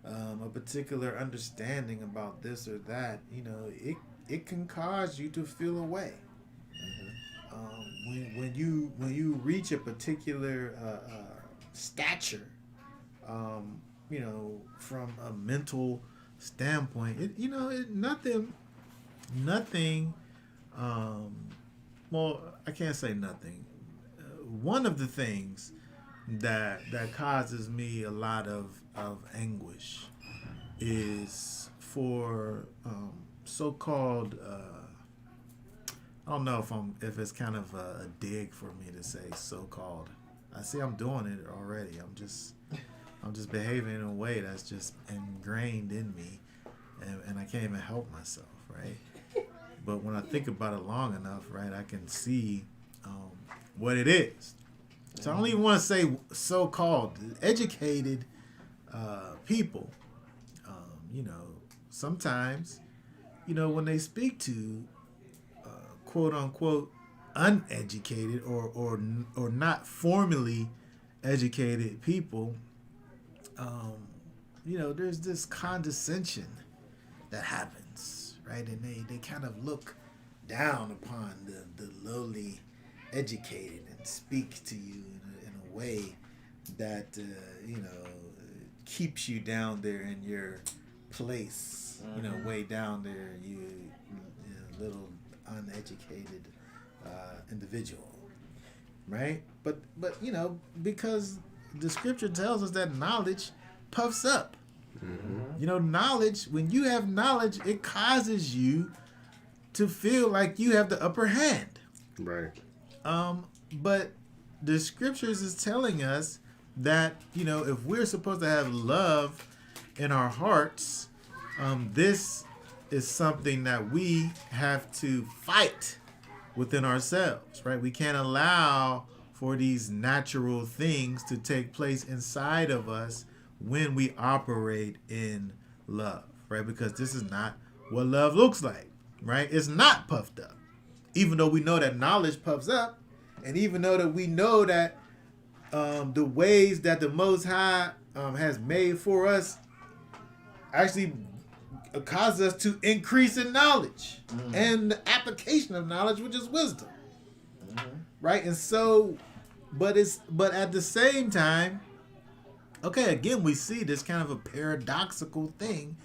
A: a particular understanding about this or that, it can cause you to feel away. When you reach a particular stature, from a mental standpoint, nothing. Well, I can't say nothing. One of the things that causes me a lot of anguish is for so-called. I don't know if it's kind of a dig for me to say so-called. I see I'm doing it already. I'm just behaving in a way that's just ingrained in me, and I can't even help myself, right? But when I think about it long enough, right, I can see what it is. So I don't even want to say so-called educated people. Sometimes, when they speak to quote unquote uneducated or not formally educated people, there's this condescension that happens, right? And they kind of look down upon the lowly educated and speak to you in a way that keeps you down there in your place, way down there, you little uneducated individual, right? But because the scripture tells us that knowledge puffs up. Mm-hmm. Knowledge, when you have knowledge, it causes you to feel like you have the upper hand.
E: Right.
A: But the scriptures is telling us that, if we're supposed to have love in our hearts, this is something that we have to fight within ourselves, right? We can't allow for these natural things to take place inside of us when we operate in love, right? Because this is not what love looks like, right? It's not puffed up. Even though we know that knowledge puffs up, and even though that we know that the ways that the Most High has made for us actually causes us to increase in knowledge and the application of knowledge, which is wisdom, right? And so, but at the same time, okay, again, we see this kind of a paradoxical thing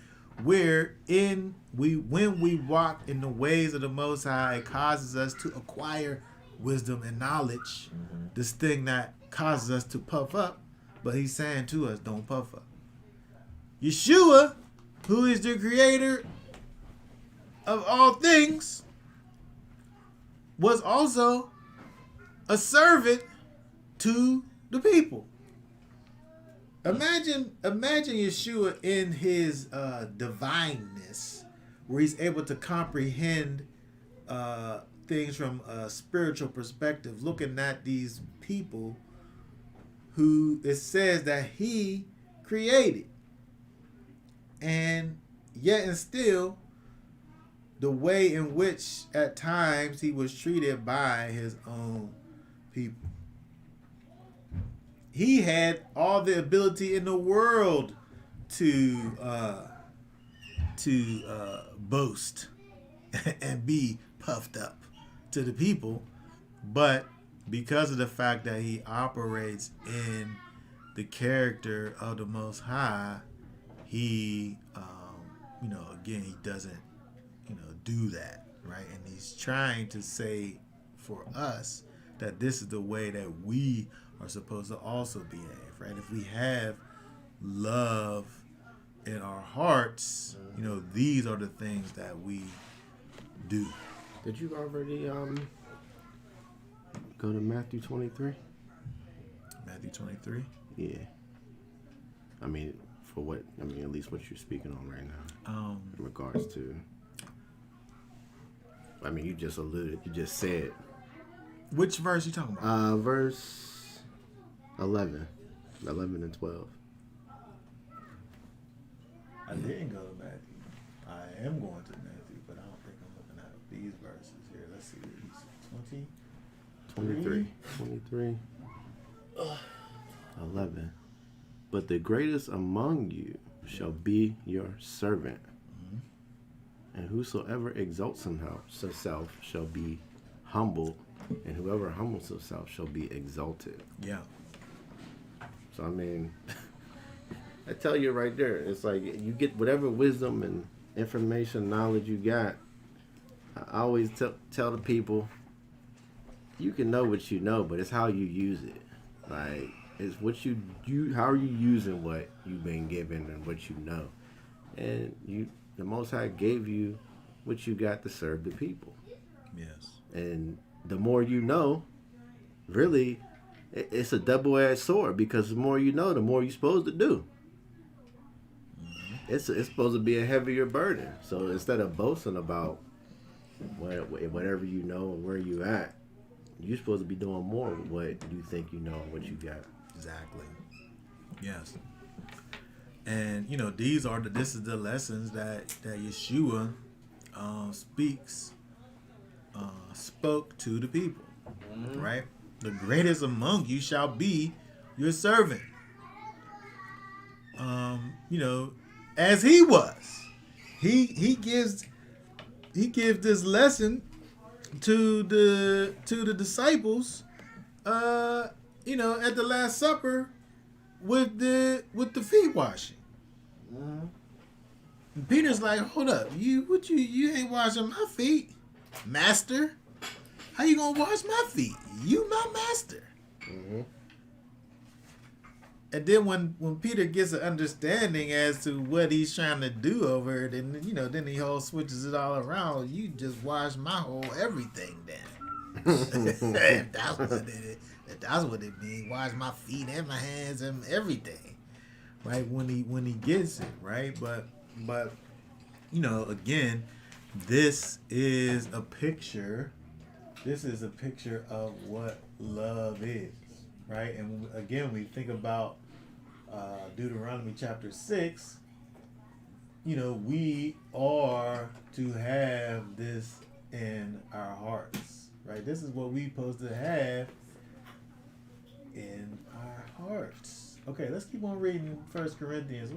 A: where when we walk in the ways of the Most High, it causes us to acquire wisdom and knowledge, this thing that causes us to puff up, but he's saying to us, don't puff up. Yeshua, who is the creator of all things, was also a servant to the people. Imagine Yeshua in his divineness, where he's able to comprehend things from a spiritual perspective, looking at these people who it says that he created. And yet and still, the way in which at times he was treated by his own people. He had all the ability in the world to boast and be puffed up to the people, but because of the fact that he operates in the character of the Most High, he, again, he doesn't, do that, right? And he's trying to say for us that this is the way that we are supposed to also behave, right? If we have love in our hearts, these are the things that we do.
E: Did you already go to Matthew 23?
A: Matthew 23?
E: Yeah. At least what you're speaking on right now. In regards to, you just said.
A: Which verse you talking about?
E: Verse 11 and 12.
A: I didn't go to Matthew. I am going to Matthew, but I don't think I'm looking at these verses here. Let's see.
E: 23. 11. But the greatest among you shall be your servant. And whosoever exalts himself shall be humbled, and whoever humbles himself shall be exalted.
A: Yeah.
E: So I tell you right there, it's like you get whatever wisdom and information, knowledge you got. I always tell the people, you can know what you know, but it's how you use it. Like, it's what you how are you using what you've been given and what you know. And the Most High gave you what you got to serve the people.
A: Yes.
E: And the more you know, really, it's a double-edged sword, because the more you know, the more you're supposed to do. It's supposed to be a heavier burden. So instead of boasting about whatever you know and where you at, you're supposed to be doing more with what you think you know and what you got.
A: Exactly. Yes. And this is the lessons that Yeshua spoke to the people. Right? The greatest among you shall be your servant. As he was. He gives this lesson to the disciples at the Last Supper with the feet washing. And Peter's like, hold up, you ain't washing my feet, master. How you gonna wash my feet? You my master. And then when Peter gets an understanding as to what he's trying to do over it, and then he whole switches it all around. You just wash my whole everything then. That's what it means. Wash my feet and my hands and everything. Right? When he gets it, right? But again, this is a picture of what love is. Right? And again, we think about Deuteronomy chapter 6, we are to have this in our hearts, right? This is what we're supposed to have in our hearts. Okay, let's keep on reading 1 Corinthians.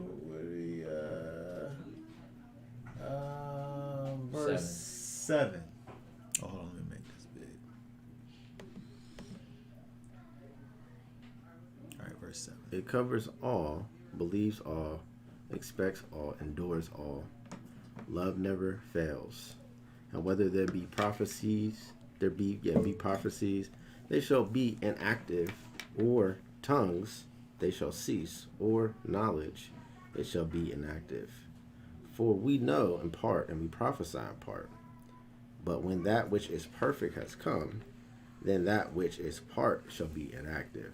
A: Verse 7. Oh, hold on, let me make this big. All right, verse 7.
E: It covers all, believes all, expects all, endures all. Love never fails. And whether there be prophecies, they shall be inactive, or tongues, they shall cease, or knowledge, they shall be inactive. For we know in part, and we prophesy in part. But when that which is perfect has come, then that which is part shall be inactive.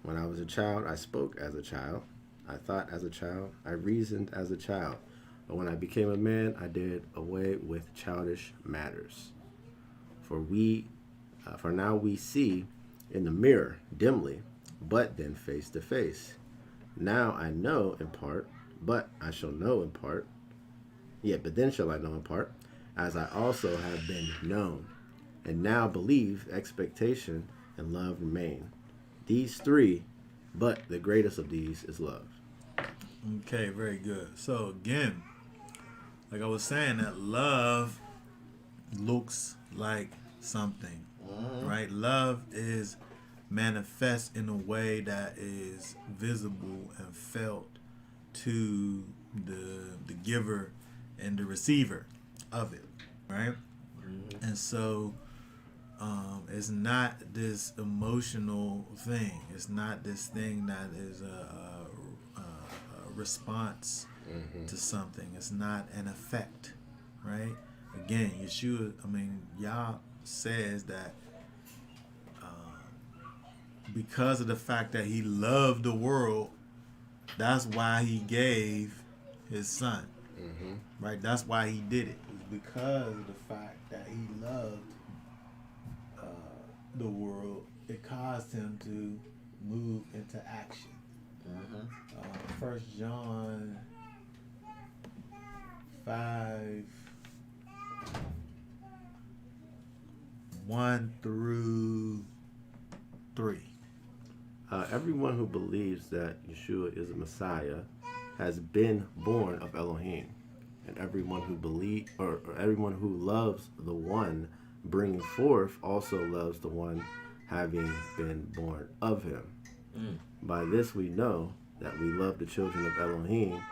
E: When I was a child, I spoke as a child. I thought as a child. I reasoned as a child. But when I became a man, I did away with childish matters. For now we see in the mirror dimly, but then face to face. Now I know in part, but I shall know in part. But then shall I know in part, as I also have been known. And now believe, expectation, and love remain. These three, but the greatest of these is love.
A: Okay, very good. So again, like I was saying, that love looks like something, right? Love is manifest in a way that is visible and felt to the giver and the receiver of it, right? And so it's not this emotional thing. It's not this thing that is a response to something. It's not an effect, right? Again, Yah says that because of the fact that he loved the world, that's why he gave his son, right? That's why he did it. It's because of the fact that he loved the world. It caused him to move into action. 1 John 5 1 through 3.
E: Everyone who believes that Yeshua is a Messiah has been born of Elohim, and everyone who loves the one bringing forth also loves the one having been born of him. By this we know that we love the children of Elohim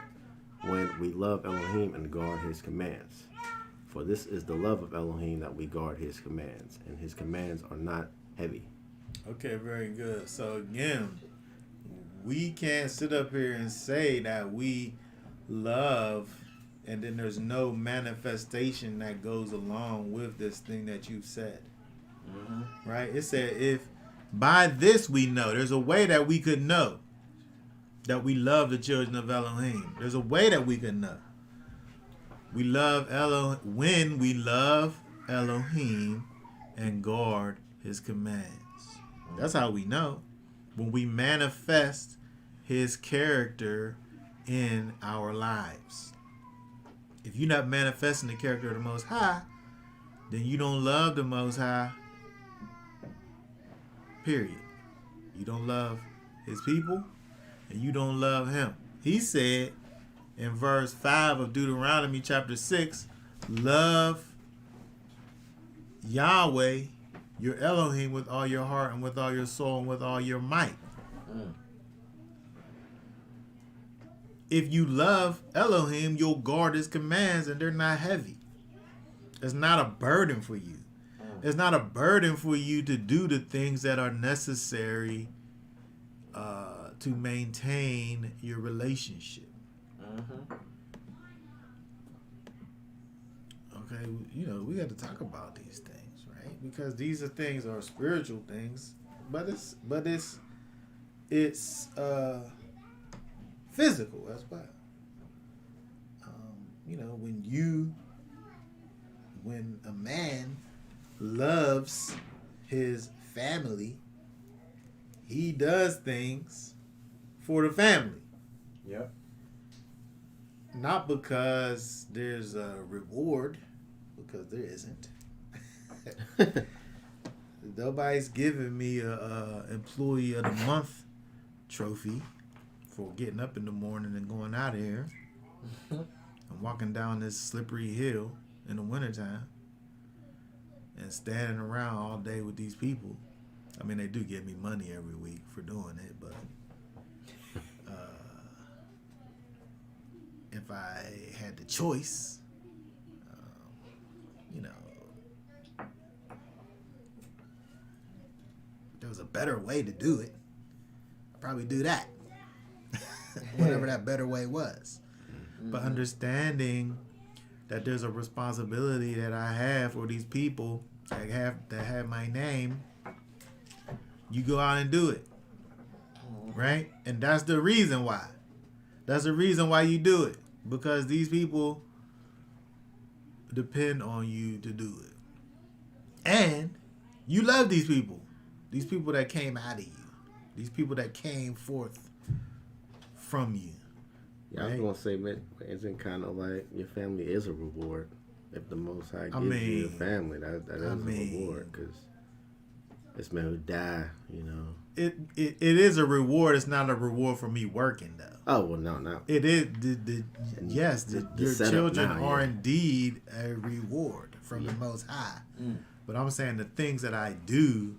E: when we love Elohim and guard his commands. For this is the love of Elohim, that we guard his commands, and his commands are not heavy.
A: Okay, very good. So again, we can't sit up here and say that we love and then there's no manifestation that goes along with this thing that you said. Mm-hmm. Right? It said, if by this we know, there's a way that we could know that we love the children of Elohim. There's a way that we could know. We love Elohim when we love Elohim and guard his commands. That's how we know. When we manifest his character in our lives. If you're not manifesting the character of the Most High, then you don't love the Most High. Period. You don't love his people, and you don't love him. He said in verse 5 of Deuteronomy chapter 6, love Yahweh, your Elohim, with all your heart and with all your soul and with all your might. If you love Elohim, you'll guard his commands, and they're not heavy. It's not a burden for you. It's not a burden for you to do the things that are necessary to maintain your relationship. Okay, we got to talk about these things, right? Because these are things are spiritual things, but it's physical as well. When a man loves his family, he does things for the family.
B: Yep.
A: Not because there's a reward, because there isn't. Nobody's giving me a employee of the month trophy for getting up in the morning and going out of here and walking down this slippery hill in the wintertime and standing around all day with these people. I mean, they do give me money every week for doing it, but if I had the choice, if there was a better way to do it, I'd probably do that. Whatever that better way was. Mm-hmm. But understanding that there's a responsibility that I have for these people that have my name, you go out and do it. Right? And that's the reason why. That's the reason why you do it. Because these people depend on you to do it. And you love these people. These people that came out of you. These people that came forth from you.
E: Yeah, right? I was going to say, man, isn't kind of like your family is a reward. If the Most High gives you your family, that is a reward. Because this man who died,
A: It is a reward. It's not a reward for me working, though.
E: Oh, well, no.
A: It is. Your children are indeed a reward from the Most High. But I'm saying the things that I do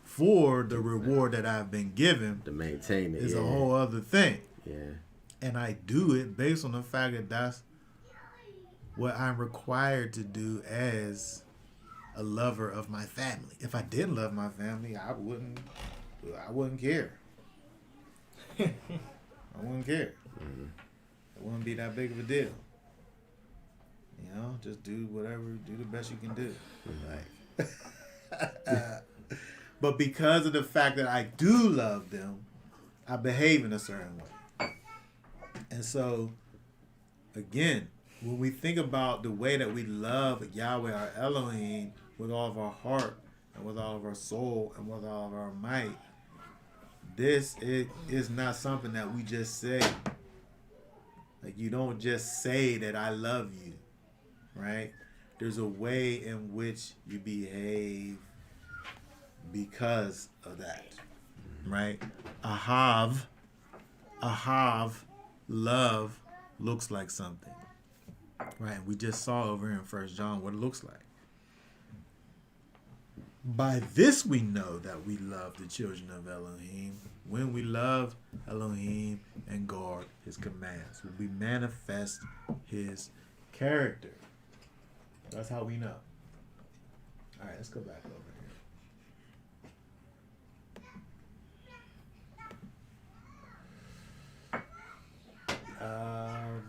A: for the reward that I've been given
E: to maintain it
A: is a whole other thing.
E: Yeah.
A: And I do it based on the fact that that's what I'm required to do as a lover of my family. If I didn't love my family, I wouldn't care. I wouldn't care. Mm-hmm. It wouldn't be that big of a deal. Just do whatever, do the best you can do. Mm-hmm. But because of the fact that I do love them, I behave in a certain way. And so, again, when we think about the way that we love Yahweh, our Elohim, with all of our heart and with all of our soul and with all of our might, this is not something that we just say. Like, you don't just say that I love you, right? There's a way in which you behave because of that, right? Ahav, love looks like something, right? We just saw over here in 1 John what it looks like. By this we know that we love the children of Elohim, when we love Elohim and guard his commands, when we manifest his character. That's how we know. All right, let's go back over here.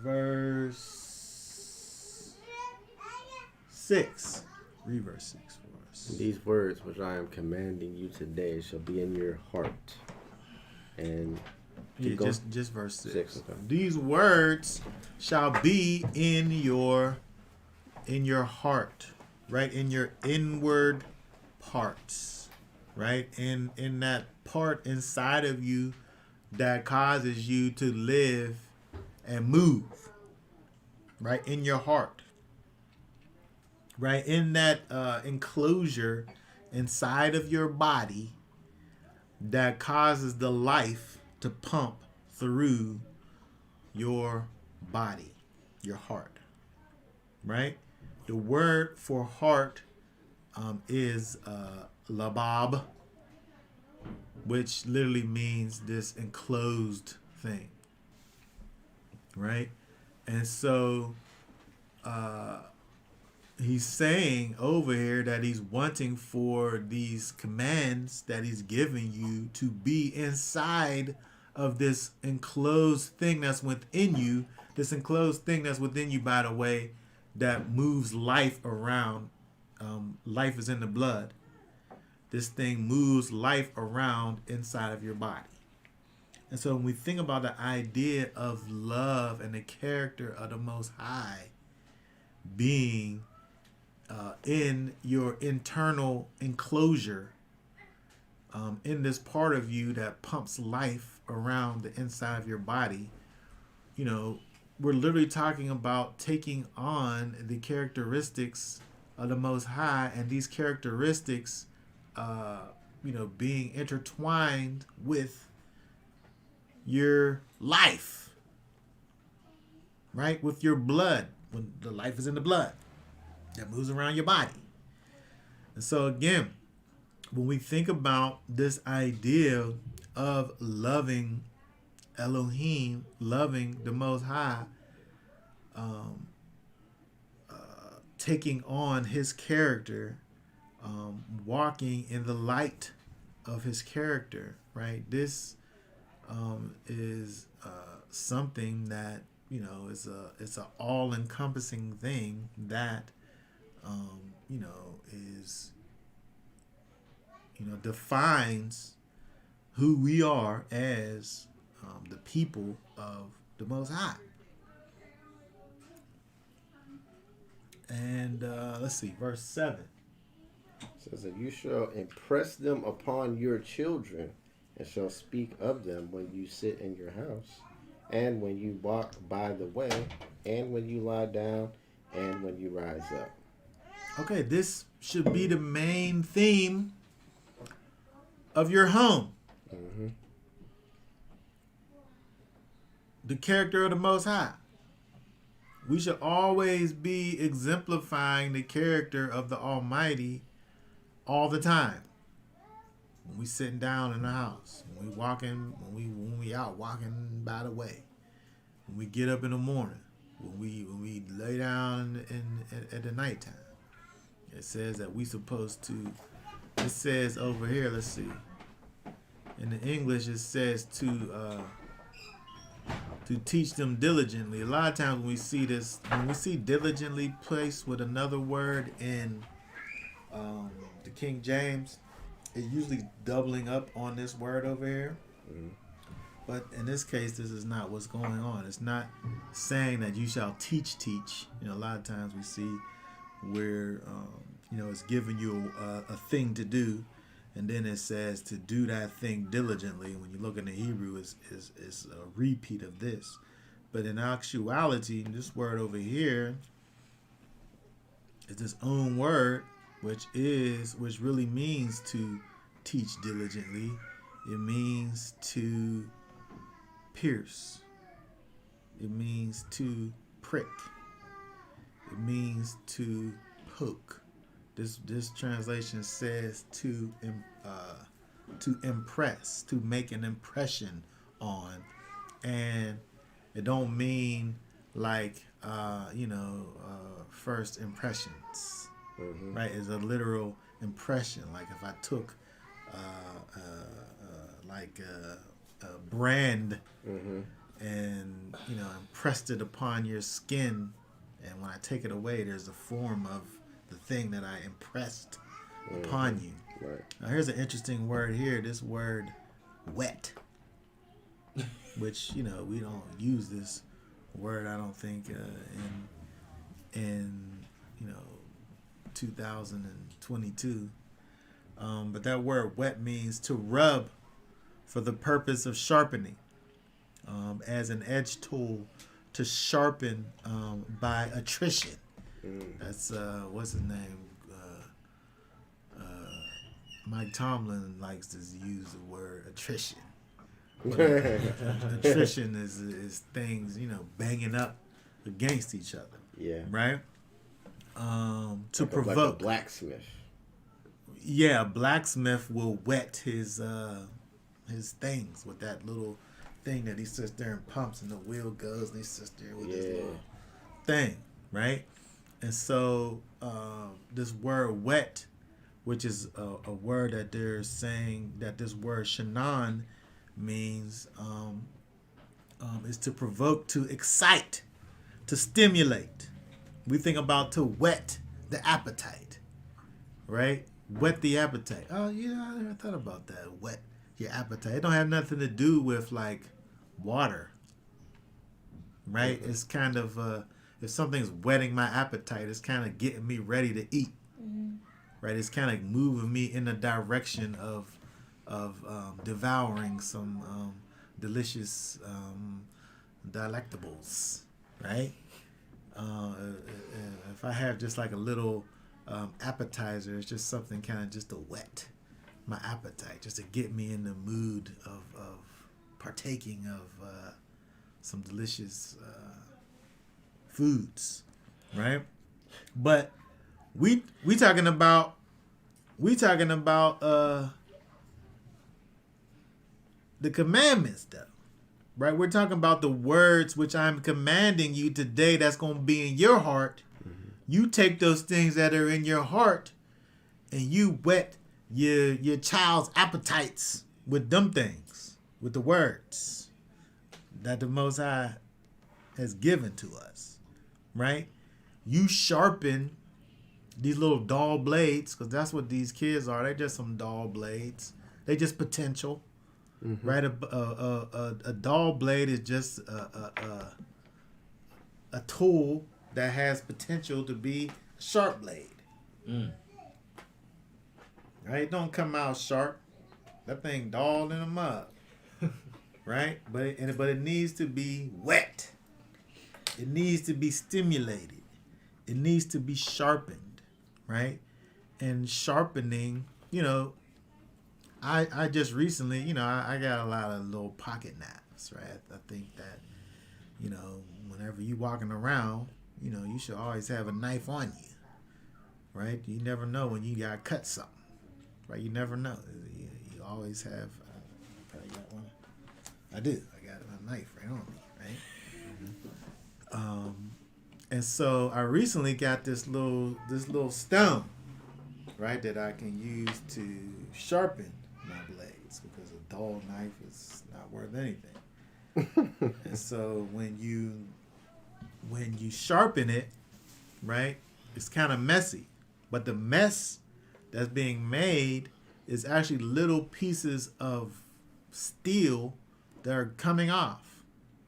A: Verse 6. Read verse 6 for us.
E: These words which I am commanding you today shall be in your heart. And
A: Yeah, just verse 6.
E: Okay.
A: These words shall be in your heart, right? In your inward parts, right? In that part inside of you that causes you to live and move, right? In your heart, right? In that enclosure inside of your body that causes the life to pump through your body, your heart, right? The word for heart is labab, which literally means this enclosed thing, right? And so he's saying over here that he's wanting for these commands that he's giving you to be inside of this enclosed thing that's within you. This enclosed thing that's within you, by the way, that moves life around. Life is in the blood. This thing moves life around inside of your body. And so when we think about the idea of love and the character of the Most High being in your internal enclosure, in this part of you that pumps life around the inside of your body, you know, we're literally talking about taking on the characteristics of the Most High, and these characteristics, being intertwined with your life, right? With your blood, when the life is in the blood that moves around your body. And so again, when we think about this idea of loving Elohim, loving the Most High, taking on his character, walking in the light of his character, right? This is something that, it's an all-encompassing thing that, is, defines who we are as the people of the Most High. And let's see, verse 7.
E: It says that you shall impress them upon your children, and shall speak of them when you sit in your house, and when you walk by the way, and when you lie down, and when you rise up.
A: Okay, this should be the main theme of your home.
E: Mm-hmm.
A: The character of the Most High. We should always be exemplifying the character of the Almighty all the time. When we sitting down in the house, when we walking, when we out walking by the way, when we get up in the morning, when we lay down at the nighttime. It says that we supposed to. It says over here. Let's see. In the English, it says to teach them diligently. A lot of times when we see this, when we see diligently placed with another word in the King James, it's usually doubling up on this word over here.
E: Mm-hmm.
A: But in this case, this is not what's going on. It's not saying that you shall teach. A lot of times we see where, it's giving you a thing to do, and then it says to do that thing diligently. When you look in the Hebrew, is a repeat of this. But in actuality, this word over here is its own word, which really means to teach diligently. It means to pierce. It means to prick. It means to poke. This translation says to impress, to make an impression on, and it don't mean like first impressions, right? It's a literal impression. Like if I took a brand and impressed it upon your skin, and when I take it away, there's a form of the thing that I impressed upon you.
E: Right.
A: Now here's an interesting word here. This word, wet, which we don't use this word. I don't think in 2022. But that word wet means to rub for the purpose of sharpening, as an edge tool to sharpen by attrition. That's what's his name? Mike Tomlin likes to use the word attrition. Attrition is things banging up against each other.
E: Yeah.
A: Right. To
E: like
A: provoke.
E: Like a blacksmith.
A: Yeah, blacksmith will wet his things with that little thing that he sits there and pumps, and the wheel goes, and he sits there with this little thing, right? And so this word wet, which is a word that they're saying that this word shanan means, is to provoke, to excite, to stimulate. We think about to whet the appetite, right? Whet the appetite. Oh, I never thought about that. Whet your appetite. It don't have nothing to do with like water, right? It's kind of if something's whetting my appetite, it's kind of getting me ready to eat, right? It's kind of moving me in the direction of devouring some delicious delectables, right? If I have just like a little appetizer, it's just something kind of just to whet my appetite, just to get me in the mood of partaking of some delicious foods, right? But we talking about the commandments, though, right? We're talking about the words which I'm commanding you today. That's going to be in your heart. You take those things that are in your heart, and you whet your child's appetites with them things, with the words that the Most High has given to us, right? You sharpen these little dull blades, because that's what these kids are. They're just some dull blades. They just potential, right? A dull blade is just a tool that has potential to be a sharp blade. Right? Don't come out sharp. That thing dull in a mug. Right? But it needs to be wet. It needs to be stimulated. It needs to be sharpened. Right? And sharpening, I just recently, I got a lot of little pocket knives, right? I think that, whenever you walking around, you should always have a knife on you, right? You never know when you got to cut something, right? You never know. You always have, probably got one. I do. I got a knife right on me, right? And so I recently got this little stone, right, that I can use to sharpen my blades, because a dull knife is not worth anything. And so when you sharpen it, right, it's kind of messy. But the mess that's being made is actually little pieces of steel that are coming off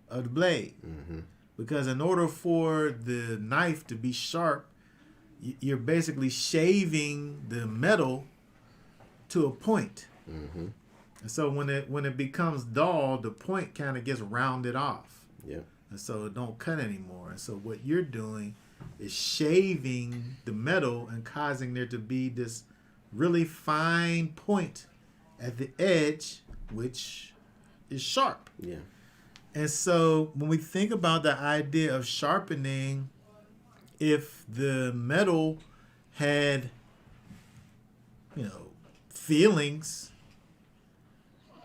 A: of the blade. Because in order for the knife to be sharp, you're basically shaving the metal to a point. And so when it becomes dull, the point kind of gets rounded off.
E: Yeah.
A: And so it don't cut anymore. And so what you're doing is shaving the metal and causing there to be this really fine point at the edge, which is sharp.
E: Yeah.
A: And so when we think about the idea of sharpening, if the metal had feelings,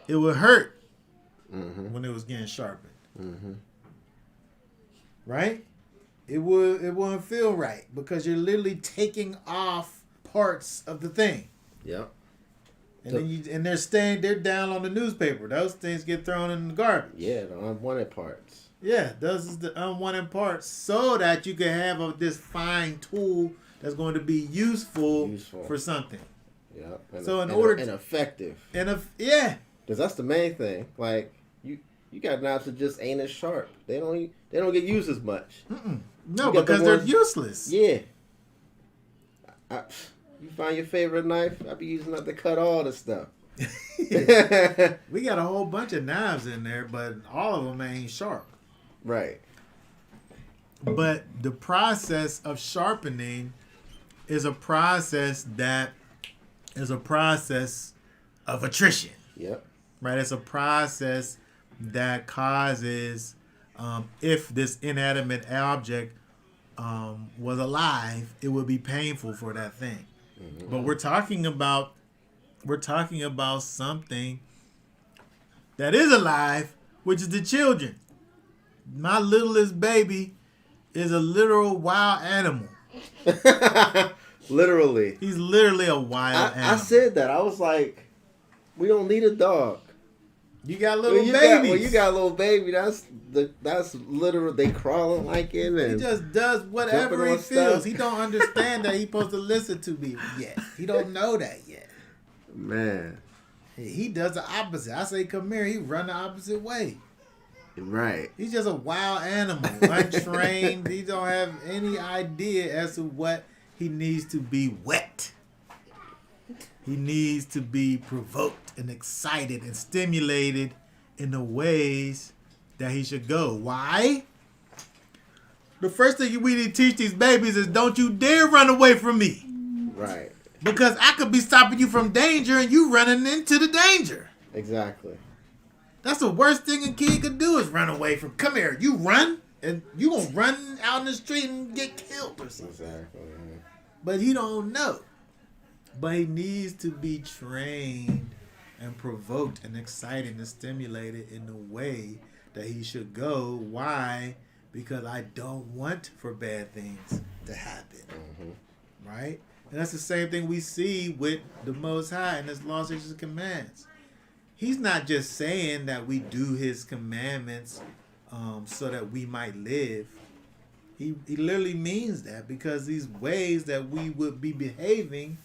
A: it would hurt
E: Mm-hmm.
A: when it was getting sharpened.
E: Mm-hmm.
A: Right? It wouldn't feel right because you're literally taking off parts of the thing.
E: Yep.
A: And they're down on the newspaper. Those things get thrown in the garbage.
E: Yeah, the unwanted parts.
A: Yeah, those is the unwanted parts so that you can have this fine tool that's going to be useful. For something.
E: Yep. And effective.
A: Yeah.
E: Because that's the main thing. Like you got knives that just ain't as sharp. They don't get used as much.
A: Mm-mm. No, because they're useless.
E: Yeah. You find your favorite knife, I be using that to cut all the stuff.
A: We got a whole bunch of knives in there, but all of them ain't sharp.
E: Right.
A: But the process of sharpening is a process of attrition.
E: Yep.
A: Right? It's a process that causes, if this inanimate object was alive, it would be painful for that thing. Mm-hmm. But we're talking about something that is alive, which is the children. My littlest baby is a literal wild animal.
E: Literally.
A: He's literally a wild animal.
E: I said that. I was like, we don't need a dog.
A: You got little babies.
E: When you got a little baby, that's literal. They crawling like it. And
A: he just does whatever he feels. He don't understand that he's supposed to listen to me yet. He don't know that yet.
E: Man.
A: He does the opposite. I say, come here. He run the opposite way.
E: Right.
A: He's just a wild animal, untrained. He don't have any idea as to what he needs to be wet. He needs to be provoked and excited and stimulated in the ways that he should go. Why? The first thing we need to teach these babies is don't you dare run away from me.
E: Right.
A: Because I could be stopping you from danger and you running into the danger.
E: Exactly.
A: That's the worst thing a kid could do is run away from. Come here, you run, and you gonna run out in the street and get killed or something.
E: Exactly.
A: But he don't know. But he needs to be trained and provoked and excited and stimulated in the way that he should go. Why? Because I don't want for bad things to happen. Mm-hmm. Right? And that's the same thing we see with the Most High and his laws, statutes, and commands. He's not just saying that we do his commandments so that we might live. He literally means that, because these ways that we would be behaving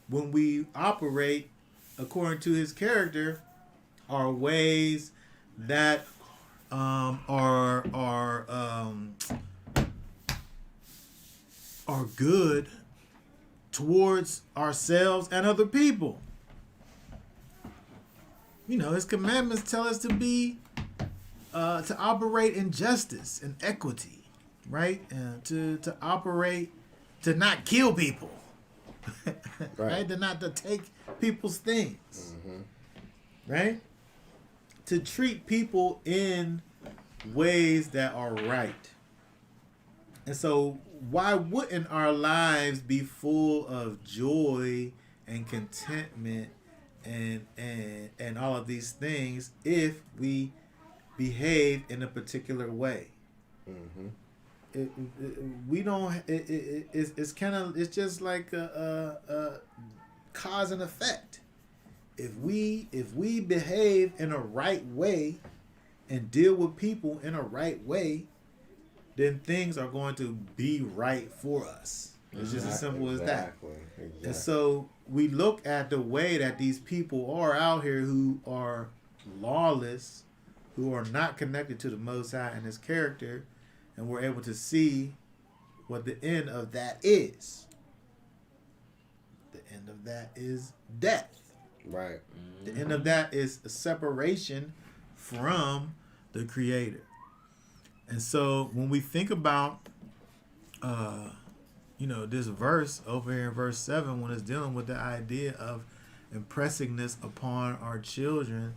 A: when we operate according to his character are ways that are good towards ourselves and other people. You know, his commandments tell us to be, to operate in justice and equity, right? And to operate, to not kill people, right? To take people's things, right? To treat people in ways that are right. And so, why wouldn't our lives be full of joy and contentment and all of these things if we behave in a particular way? We don't. It's kind of. It's just like a cause and effect. If we behave in a right way and deal with people in a right way, then things are going to be right for us. It's just as simple as that. Exactly. And so we look at the way that these people are out here who are lawless, who are not connected to the Most High and his character, and we're able to see what the end of that is. The end of that is death.
E: Right.
A: The end of that is a separation from the Creator. And so when we think about, this verse over here in verse 7, when it's dealing with the idea of impressing this upon our children,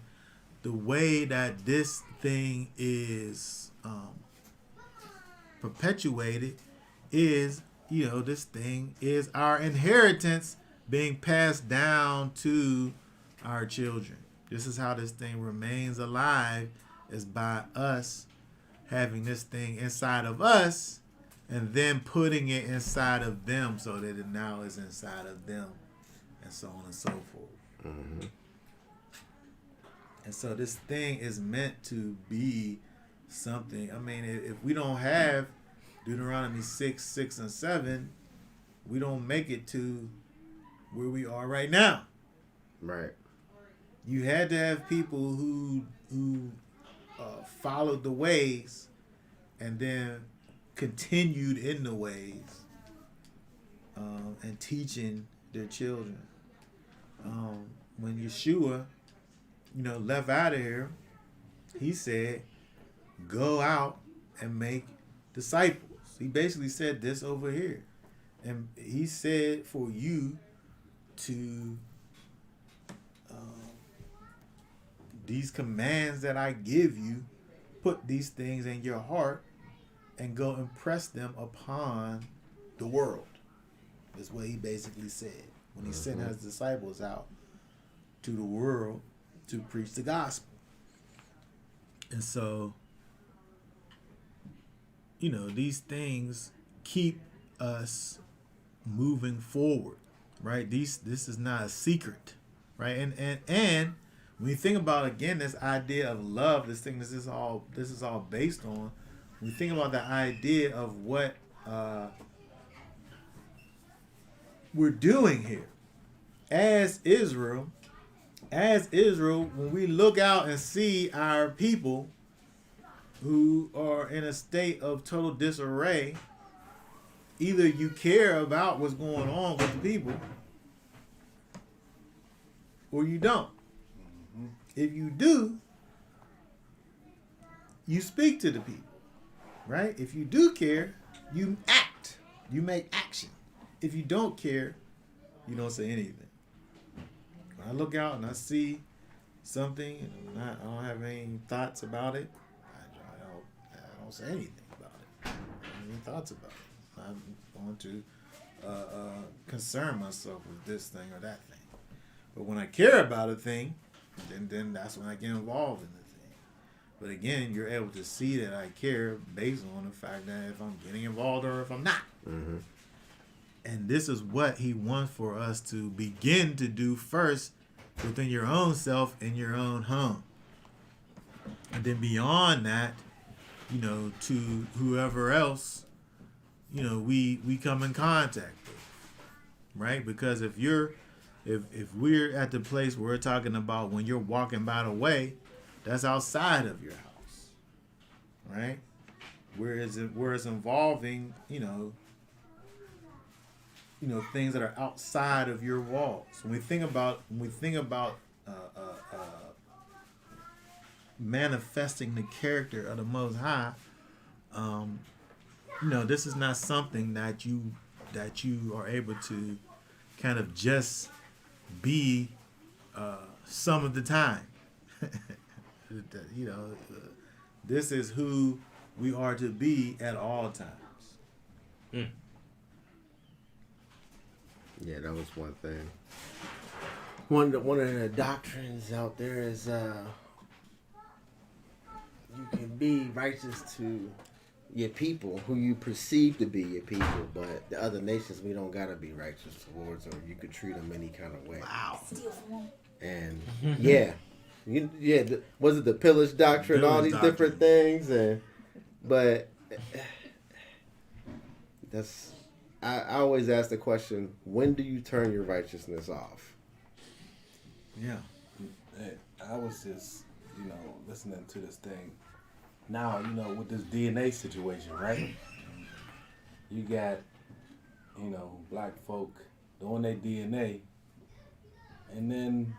A: the way that this thing is perpetuated is, this thing is our inheritance being passed down to our children. This is how this thing remains alive, is by us having this thing inside of us and then putting it inside of them so that it now is inside of them, and so on and so forth.
E: Mm-hmm.
A: And so this thing is meant to be something. I mean, if we don't have Deuteronomy 6 and 7, we don't make it to where we are right now.
E: Right.
A: You had to have people who followed the ways and then continued in the ways, and teaching their children. When Yeshua, left out of here, he said, go out and make disciples. He basically said this over here. And he said for you to, these commands that I give you, put these things in your heart and go impress them upon the world. That's what he basically said when he sent his disciples out to the world to preach the gospel. And so, these things keep us moving forward, right? This is not a secret, right? And when you think about, again, this idea of love, this is all based on. When you think about the idea of what we're doing here as Israel, when we look out and see our people who are in a state of total disarray, either you care about what's going on with the people or you don't. If you do, you speak to the people, right? If you do care, you act. You make action. If you don't care, you don't say anything. When I look out and I see something and I don't have any thoughts about it, I don't say anything about it. I don't have any thoughts about it. I'm going to concern myself with this thing or that thing. But when I care about a thing, then that's when I get involved in the thing. But again, you're able to see that I care based on the fact that if I'm getting involved or if I'm not.
E: Mm-hmm.
A: And this is what he wants for us to begin to do first within your own self in your own home. And then beyond that, to whoever else, we come in contact with. Right? Because if we're at the place where we're talking about when you're walking by the way, that's outside of your house. Right? Whereas it's involving, things that are outside of your walls. When we think about manifesting the character of the Most High, this is not something that you are able to kind of just be some of the time. This is who we are to be at all times.
B: Mm.
E: Yeah, that was one thing. One of the doctrines out there is you can be righteous to your people, who you perceive to be your people, but the other nations we don't gotta be righteous towards, or you could treat them any kind of way.
A: Wow.
E: And was it the pillage doctrine,
A: The
E: all
A: pillage
E: these
A: doctrine.
E: different things, but that's. I always ask the question, when do you turn your righteousness off?
A: Yeah.
F: I was just, listening to this thing. Now, with this DNA situation, right? You got, black folk doing their DNA, and then,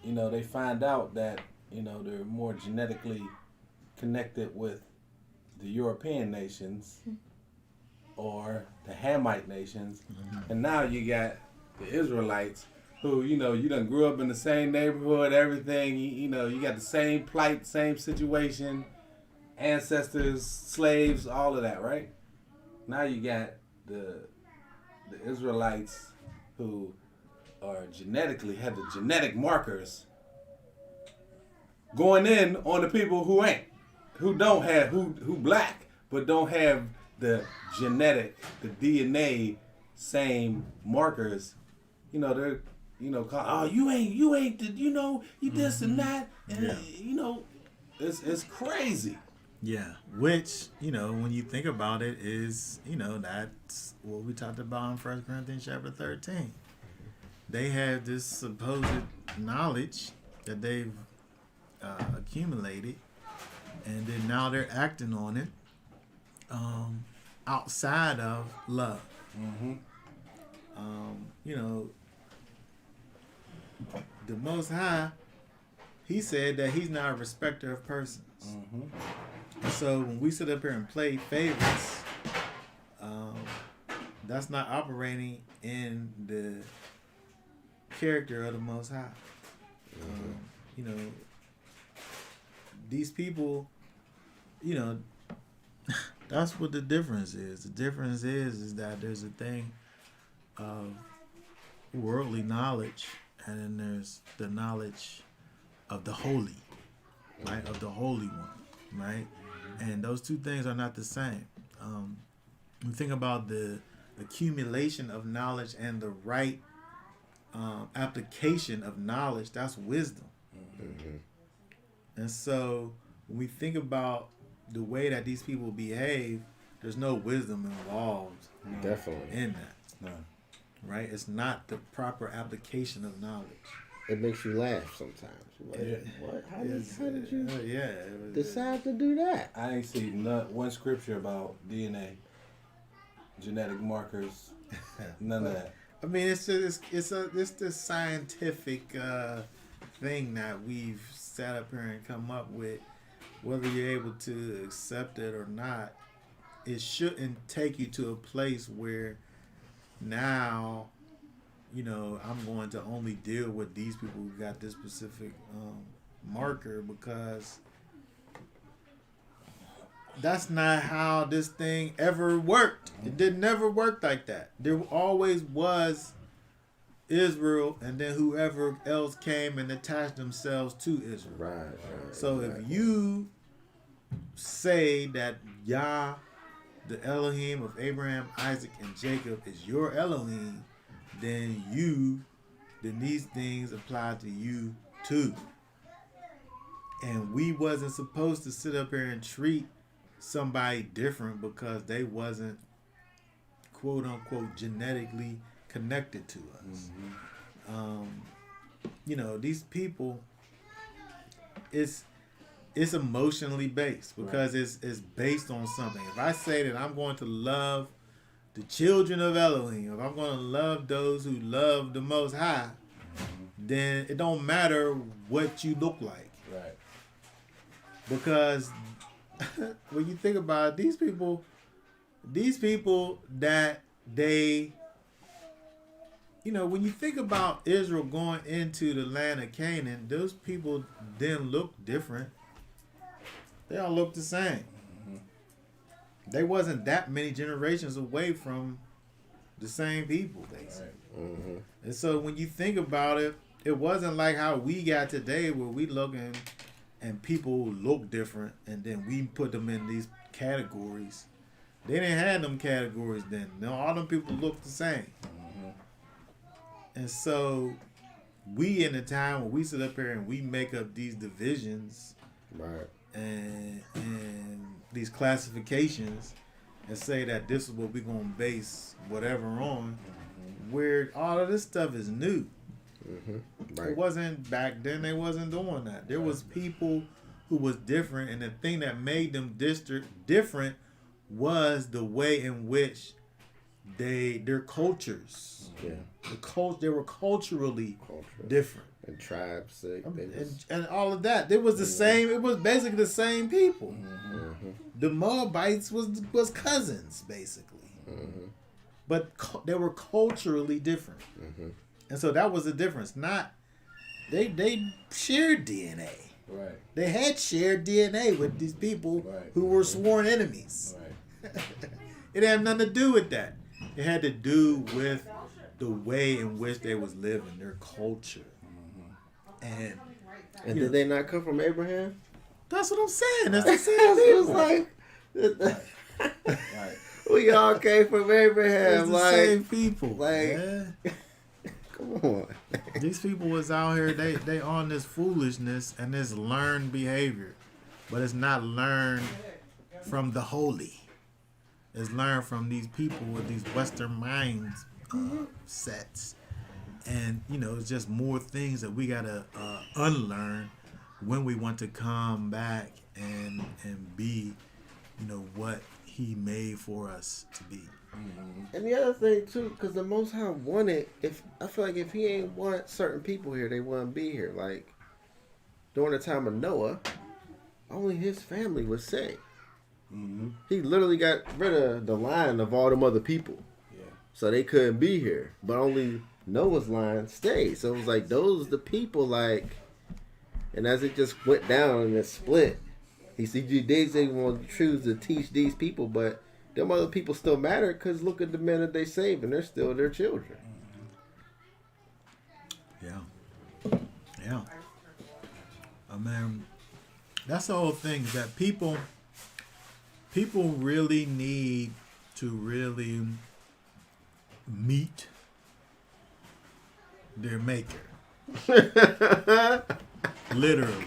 F: they find out that, they're more genetically connected with the European nations or the Hamite nations. Mm-hmm. And now you got the Israelites who, you done grew up in the same neighborhood, everything, you got the same plight, same situation, ancestors, slaves, all of that, right? Now you got the Israelites who or genetically have the genetic markers going in on the people who ain't, who don't have, who black, but don't have the genetic, the DNA same markers. You know, they're, you know, call, oh, you ain't, you know, you this and that, and
A: Yeah.
F: you know, it's crazy.
A: Yeah, which, you know, when you think about it, is, you know, that's what we talked about in 1 Corinthians chapter 13. They have this supposed knowledge that they've accumulated, and then now they're acting on it outside of love.
F: Mm-hmm.
A: You know, the Most High, he said that he's not a respecter of persons.
F: Mm-hmm.
A: So when we sit up here and play favorites, that's not operating in the character of the Most High. You know, these people, you know, that's what the difference is. The difference is that there's a thing of worldly knowledge, and then there's the knowledge of the holy, right? Of the Holy One, right? And those two things are not the same. When we think about the accumulation of knowledge and the right application of knowledge, that's wisdom.
E: Mm-hmm.
A: And so when we think about the way that these people behave, there's no wisdom involved
E: Definitely.
A: in that,
F: No.
A: right? It's not the proper application of knowledge.
E: It makes you laugh sometimes. You're like,
F: Yeah.
E: what? How did you
A: Yeah. It was,
E: decide to do that?
F: I ain't seen one scripture about DNA, genetic markers, none of that.
A: I mean, it's this scientific thing that we've sat up here and come up with. Whether you're able to accept it or not, it shouldn't take you to a place where now, you know, I'm going to only deal with these people who got this specific marker, because that's not how this thing ever worked. It did never work like that. There always was Israel, and then whoever else came and attached themselves to Israel.
E: Right.
A: So if you say that Yah, the Elohim of Abraham, Isaac, and Jacob, is your Elohim, then these things apply to you too. And we wasn't supposed to sit up here and treat somebody different because they wasn't, quote unquote, genetically connected to us. You know, these people, it's emotionally based, because it's based on something. If I say that I'm going to love the children of Elohim, if I'm going to love those who love the Most High, then it don't matter what you look like.
F: Right.
A: Because when you think about it, these people that they, you know, when you think about Israel going into the land of Canaan, those people didn't look different. They all look the same. They wasn't that many generations away from the same people, basically.
E: Mm-hmm.
A: And so when you think about it, it wasn't like how we got today, where we looking and people look different, and then we put them in these categories. They didn't have them categories then. No, all them people look the same. And so we in the time when we sit up here and we make up these divisions,
E: Right.
A: and these classifications, and say that this is what we're going to base whatever on, where all of this stuff is new.
E: Mm-hmm.
A: It
E: Right.
A: wasn't back then. They wasn't doing that. There was people who was different, and the thing that made them different was the way in which their cultures,
E: Yeah.
A: they were culturally
E: Culture.
A: different,
E: And tribes. They was,
A: and all of that. It was the same. It was basically the same people.
E: mm-hmm.
A: The Moabites was cousins, basically,
E: Mm-hmm.
A: but they were culturally different.
E: Mm-hmm.
A: And so that was the difference. Not they shared DNA.
F: Right.
A: They had shared DNA with these people
F: Right.
A: who were sworn enemies.
F: Right.
A: It had nothing to do with that. It had to do with the way in which they was living, their culture. And
E: did they not come from Abraham?
A: that's what I'm saying. That's the same
E: It was
A: people.
E: like
F: Right.
E: we all came from Abraham.
A: It's the
E: Like,
A: same people.
E: like-
A: man.
E: come on.
A: These people was out here, they on this foolishness and this learned behavior. But it's not learned from the holy. It's learned from these people with these Western minds sets. And, it's just more things that we got to unlearn when we want to come back and be, what he made for us to be.
E: And the other thing too, because the Most High wanted, I feel like if he ain't want certain people here, they wouldn't be here. Like during the time of Noah, only his family was saved. He literally got rid of the line of all them other people, so they couldn't be here. But only Noah's line stayed. So it was like those the people like, and as it just went down and it split, he said they want to choose to teach these people, but them other people still matter because look at the men that they saved and they're still their children.
A: Yeah. I mean, that's the whole thing, that people really need to really meet their maker. Literally.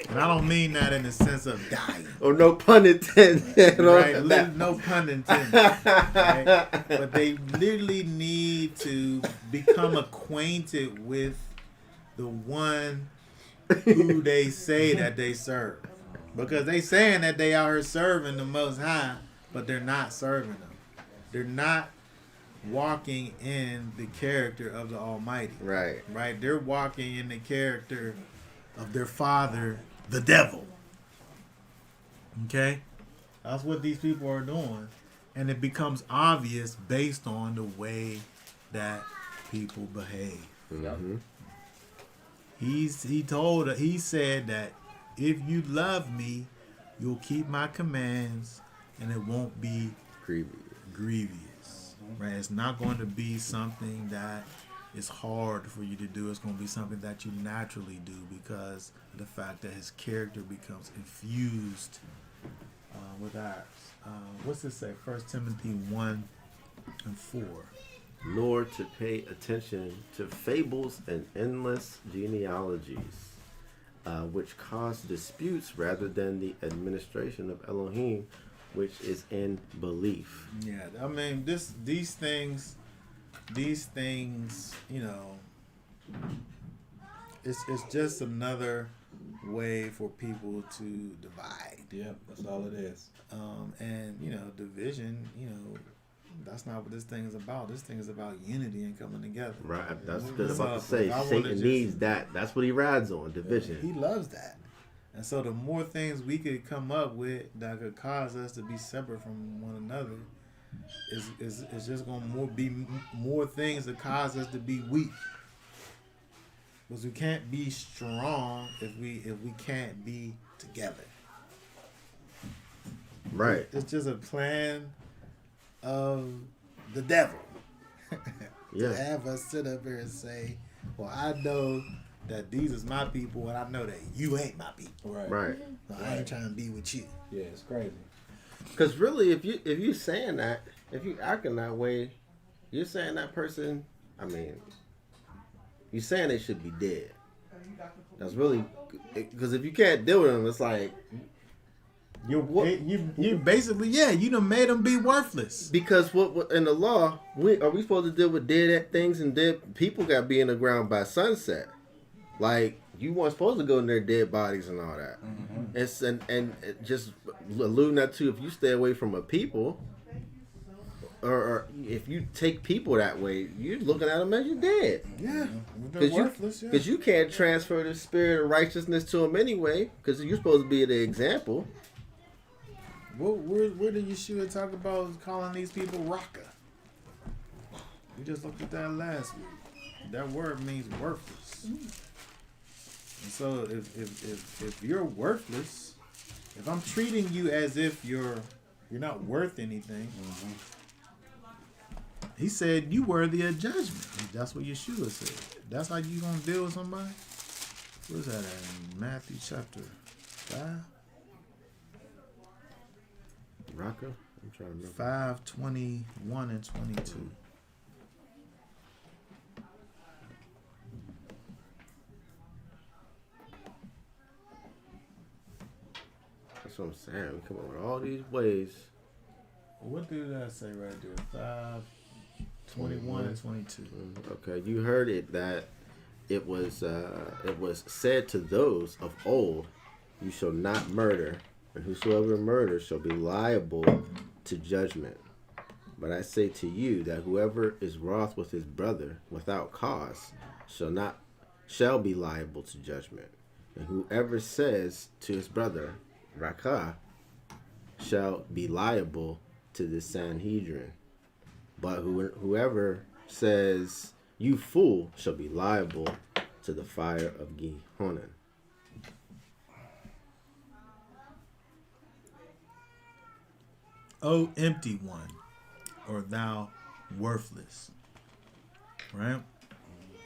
A: And I don't mean that in the sense of dying.
E: Oh, no pun intended.
A: Right? No pun intended. Right? But they literally need to become acquainted with the one who they say that they serve. Because they saying that they are serving the Most High, but they're not serving them. They're not walking in the character of the Almighty.
E: Right.
A: Right? They're walking in the character of their father, the devil. Okay? That's what these people are doing. And it becomes obvious based on the way that people behave.
E: Mm-hmm.
A: He said that if you love me, you'll keep my commands and it won't be grievous. Right? It's not going to be something that is hard for you to do. It's going to be something that you naturally do because of the fact that his character becomes infused with ours. What's this say? 1 Timothy 1:4.
E: Nor to pay attention to fables and endless genealogies, which cause disputes rather than the administration of Elohim, which is in belief.
A: Yeah, I mean, these things, it's just another way for people to divide.
F: Yep, that's all it is.
A: And division, that's not what this thing is about. This thing is about unity and coming together.
E: Right. That's what I was
A: What's
E: about
A: up?
E: to say.
A: I wanna
E: Satan
A: just-
E: needs that. That's what he rides on, division.
A: He loves that. And so the more things we could come up with that could cause us to be separate from one another is just going to be more things that cause us to be weak. Because we can't be strong if we can't be together.
E: Right.
A: It's just a plan of the devil.
E: Yeah.
A: To have us sit up here and say, well, I know that these is my people and I know that you ain't my people.
E: Right.
A: So I ain't trying to be with you.
F: Yeah, it's crazy.
E: Because really, if you saying that, if you acting that way, you're saying that person. I mean, you're saying they should be dead. That's really because if you can't deal with them, it's like
A: You basically you done made them be worthless.
E: because what in the law are we supposed to deal with dead things and dead people got to be in the ground by sunset? Like you weren't supposed to go in their dead bodies and all that. Mm-hmm. It's and just alluding that to if you stay away from a people. Or if you take people that way, you're looking at them as you're dead.
A: Yeah, they're worthless.
E: Because you can't transfer the spirit of righteousness to them anyway. Because you're supposed to be the example.
A: Where did Yeshua talk about calling these people raka? We just looked at that last week. That word means worthless. And so if you're worthless, if I'm treating you as if you're not worth anything. He said, you worthy of judgment. That's what Yeshua said. That's how you going to deal with somebody? Where's that at? In Matthew chapter 5?
E: Raka? I'm trying to remember.
A: 5:21 and 22.
E: That's what I'm saying. We come up with all these ways.
A: What did that say right there? 5:21 and 22.
E: Okay, you heard it that it was said to those of old, you shall not murder, and whosoever murders shall be liable to judgment. But I say to you that whoever is wroth with his brother without cause shall be liable to judgment. And whoever says to his brother, Raka, shall be liable to the Sanhedrin. But whoever says, you fool, shall be liable to the fire of Gehenna.
A: O empty one, or thou worthless. Right?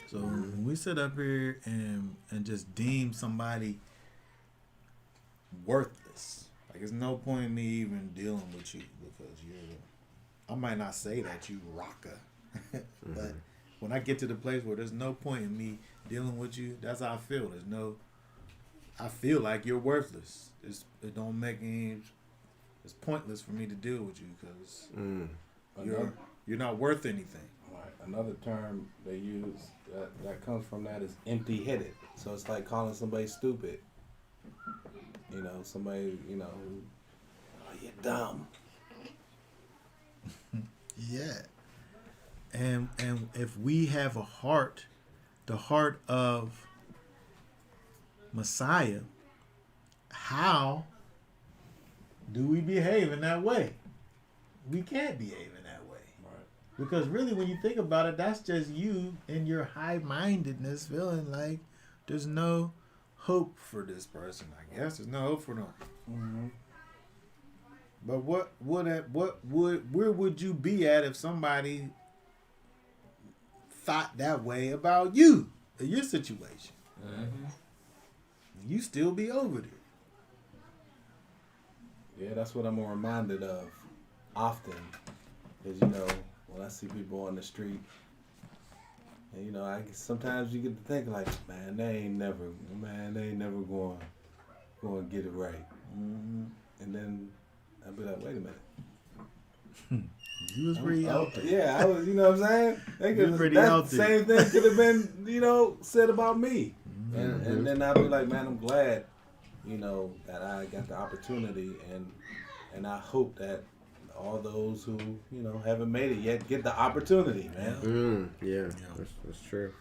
A: So when we sit up here and just deem somebody worthless, like there's no point in me even dealing with you because I might not say that you rocker, but when I get to the place where there's no point in me dealing with you, that's how I feel. I feel like you're worthless. It don't make any. It's pointless for me to deal with you because you're not worth anything.
F: Right. Another term they use that comes from that is empty-headed. So it's like calling somebody stupid. You know, somebody, oh, you're dumb.
A: Yeah. And if we have the heart of Messiah, how do we behave in that way? We can't behave in that way.
F: Right.
A: Because really, when you think about it, that's just you in your high-mindedness feeling like there's no hope for this person. I guess there's no hope for them.
F: Mm-hmm.
A: But where would you be at if somebody thought that way about you, in your situation?
B: Mm-hmm.
A: You still be over there.
F: Yeah, that's what I'm reminded of often. Is when I see people on the street, and I sometimes you get to think like, man, they ain't never going to get it right.
A: Mm-hmm.
F: And then I'll be like, wait a minute.
A: You was pretty out there.
F: Yeah, I was. You know what I'm saying?
A: You was pretty out there.
F: Same thing could have been, said about me.
A: Mm-hmm.
F: And then I'll be like, man, I'm glad, that I got the opportunity, and I hope that all those who, haven't made it yet get the opportunity, man.
E: Yeah. That's true.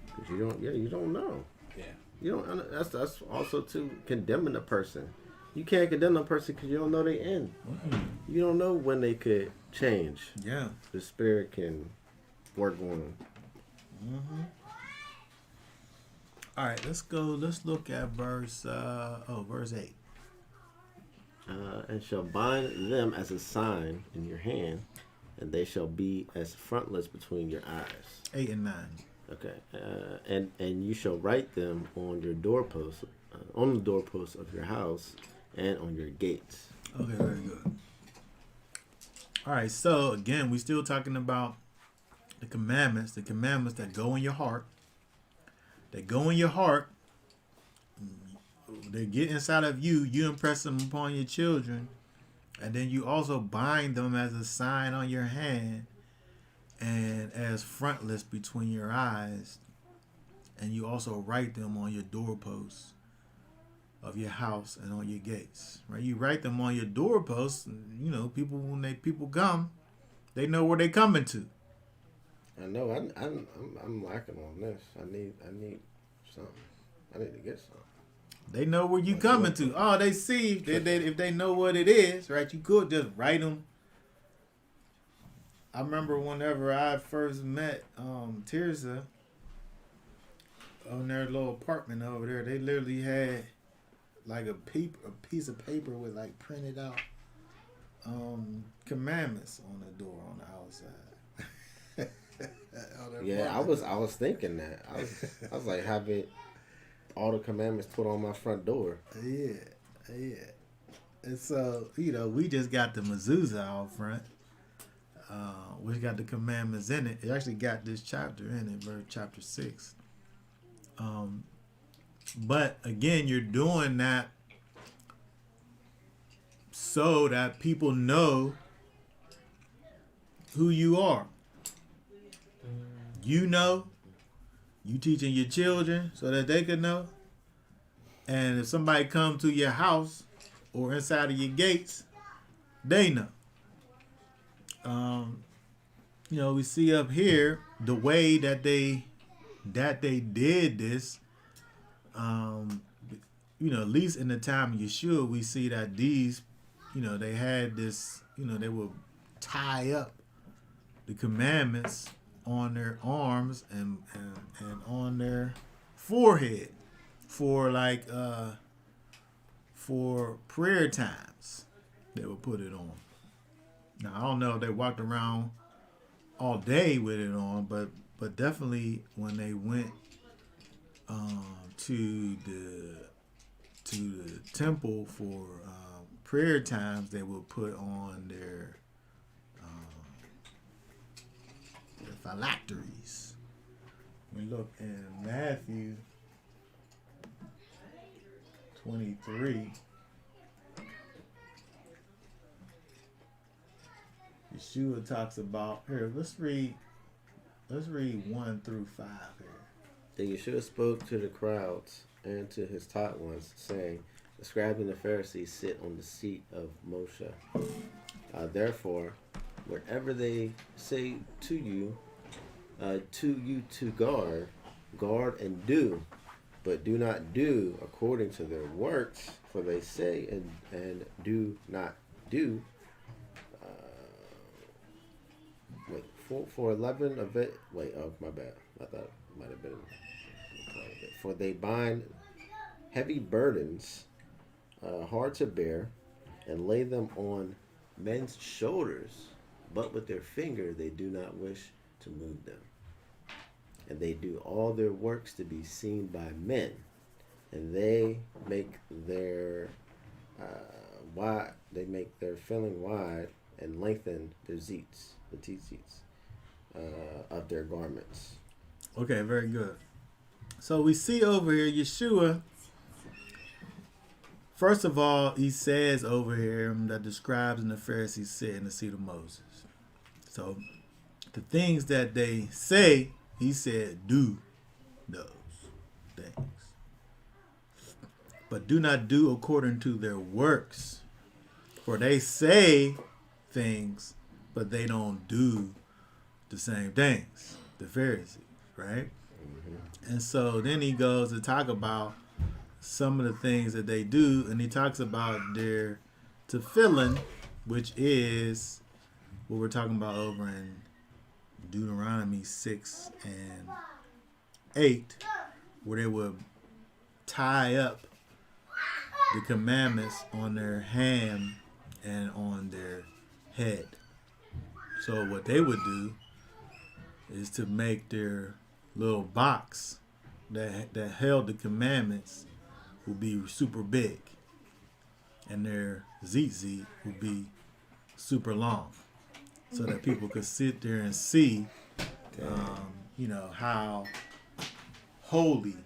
E: Because you don't know.
F: Yeah.
E: You don't. That's also too condemning a person. You can't condemn a person because you don't know their end.
A: Mm-hmm.
E: You don't know when they could change.
A: Yeah.
E: The spirit can work on them.
A: Mm-hmm. All right, let's go. Let's look at verse 8.
E: And shall bind them as a sign in your hand, and they shall be as frontlets between your eyes.
A: 8 and 9.
E: Okay. And you shall write them on your doorposts, on the doorposts of your house, and on your gates.
A: Okay, very good. All right, so again, we're still talking about the commandments that go in your heart. They go in your heart. They get inside of you. You impress them upon your children. And then you also bind them as a sign on your hand and as frontlets between your eyes. And you also write them on your doorposts of your house and on your gates. Right? You write them on your doorposts. And, people, when people come, they know where they coming to.
E: I know. I'm lacking on this. I need something. I need to get something.
A: They know where you coming to. Oh, they see if they know what it is, right? You could just write them. I remember whenever I first met Tirza on their little apartment over there, they literally had like a piece of paper with like printed out commandments on the door on the outside.
E: Yeah, I was thinking that. I was like, have it all the commandments put on my front door.
A: Yeah. And so, we just got the mezuzah out front, which got the commandments in it. It actually got this chapter in it, verse chapter 6. But again, you're doing that so that people know who you are. You teaching your children so that they can know. And if somebody comes to your house or inside of your gates, they know. We see up here the way that they did this. At least in the time of Yeshua, we see that these, they had this, they would tie up the commandments on their arms and on their forehead for for prayer times. They would put it on. Now I don't know if they walked around all day with it on, but definitely when they went to the temple for prayer times, they would put on their phylacteries. We look in Matthew 23. Yeshua talks about here. Let's read 1 through 5 here.
E: Then Yeshua spoke to the crowds and to his taught ones, saying, "The scribes and the Pharisees sit on the seat of Moshe. Therefore, wherever they say to you to guard and do, but do not do according to their works, for they say and do not do." For 11 of it. Wait, oh my bad. I thought it might have been. For they bind heavy burdens, hard to bear, and lay them on men's shoulders, but with their finger they do not wish to move them. And they do all their works to be seen by men, and they make their filling wide and lengthen their zeets, the tzitzits of their garments.
A: Okay, very good. So we see over here Yeshua. First of all, he says over here that the scribes and the Pharisees sit in the seat of Moses. So the things that they say, he said, do those things. But do not do according to their works. For they say things, but they don't do the same things. The Pharisees, right? Mm-hmm. And so then he goes to talk about some of the things that they do, and he talks about their tefillin, which is what we're talking about over in Deuteronomy 6 and 8, where they would tie up the commandments on their hand and on their head. So what they would do is to make their little box that held the commandments would be super big, and their tzitzit would be super long, so that people could sit there and see, how holy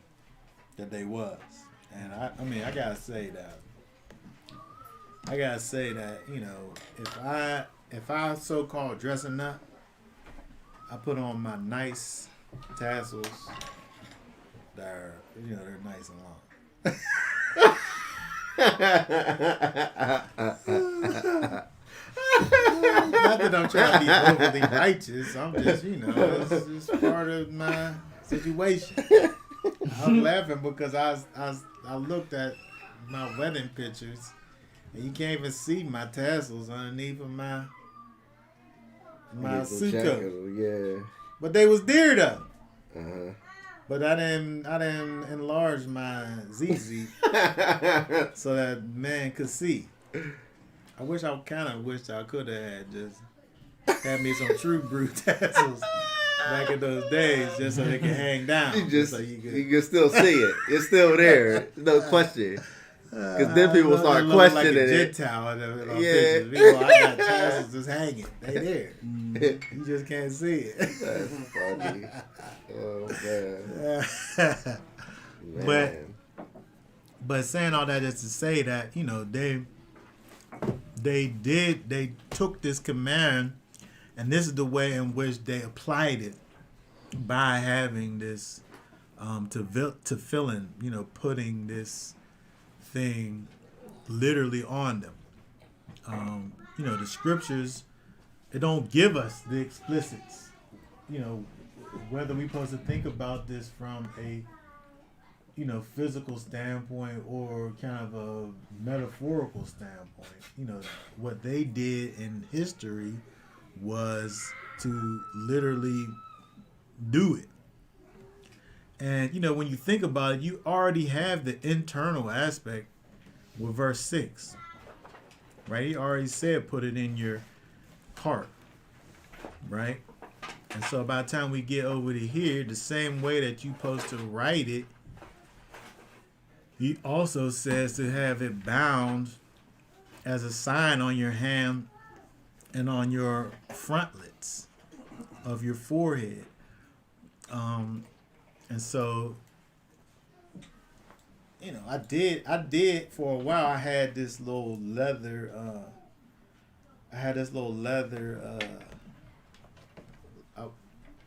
A: that they was. And I gotta say that, if I so-called dressing up, I put on my nice tassels that are, they're nice and long. Not that I'm trying to be overly righteous. I'm just, it's just part of my situation. I'm laughing because I looked at my wedding pictures, and you can't even see my tassels underneath of my suit coat.
E: Yeah.
A: But they was there though.
E: Uh-huh.
A: But I didn't enlarge my ZZ so that man could see. I wished I could have just had me some true brute tassels back in those days, just so they can hang down.
E: You
A: so you
E: can still see it. It's still there. No question. Because then people start questioning
A: like a
E: it.
A: Gentile in the
E: Yeah.
A: pictures. People, I got tassels just hanging. They there. You just can't see it.
E: That's funny. Oh man.
A: But- But saying all that is to say that, you know, they took this command, and this is the way in which they applied it by having this to fill in, you know, putting this thing literally on them. You know, the scriptures, it don't give us the explicits. You know, whether we supposed to think about this from a, you know, physical standpoint or kind of a metaphorical standpoint. You know, what they did in history was to literally do it. And, you know, when you think about it, you already have the internal aspect with verse 6. Right? He already said put it in your heart. Right? And so by the time we get over to here, the same way that you're supposed to write it, he also says to have it bound as a sign on your hand and on your frontlets of your forehead. And so, you know, I did for a while. I had this little leather.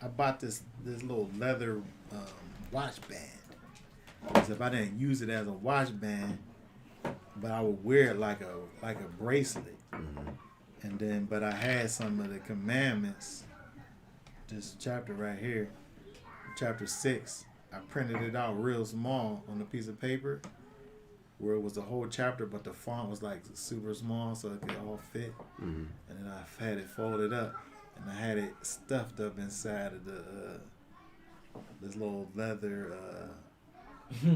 A: I bought this little leather watch band. So if I didn't use it as a watch band, but I would wear it like a bracelet. And then, but I had some of the commandments. This chapter right here, chapter 6. I printed it out real small on a piece of paper, where it was the whole chapter, but the font was like super small, so it could all fit. And then I had it folded up, and I had it stuffed up inside of the this little leather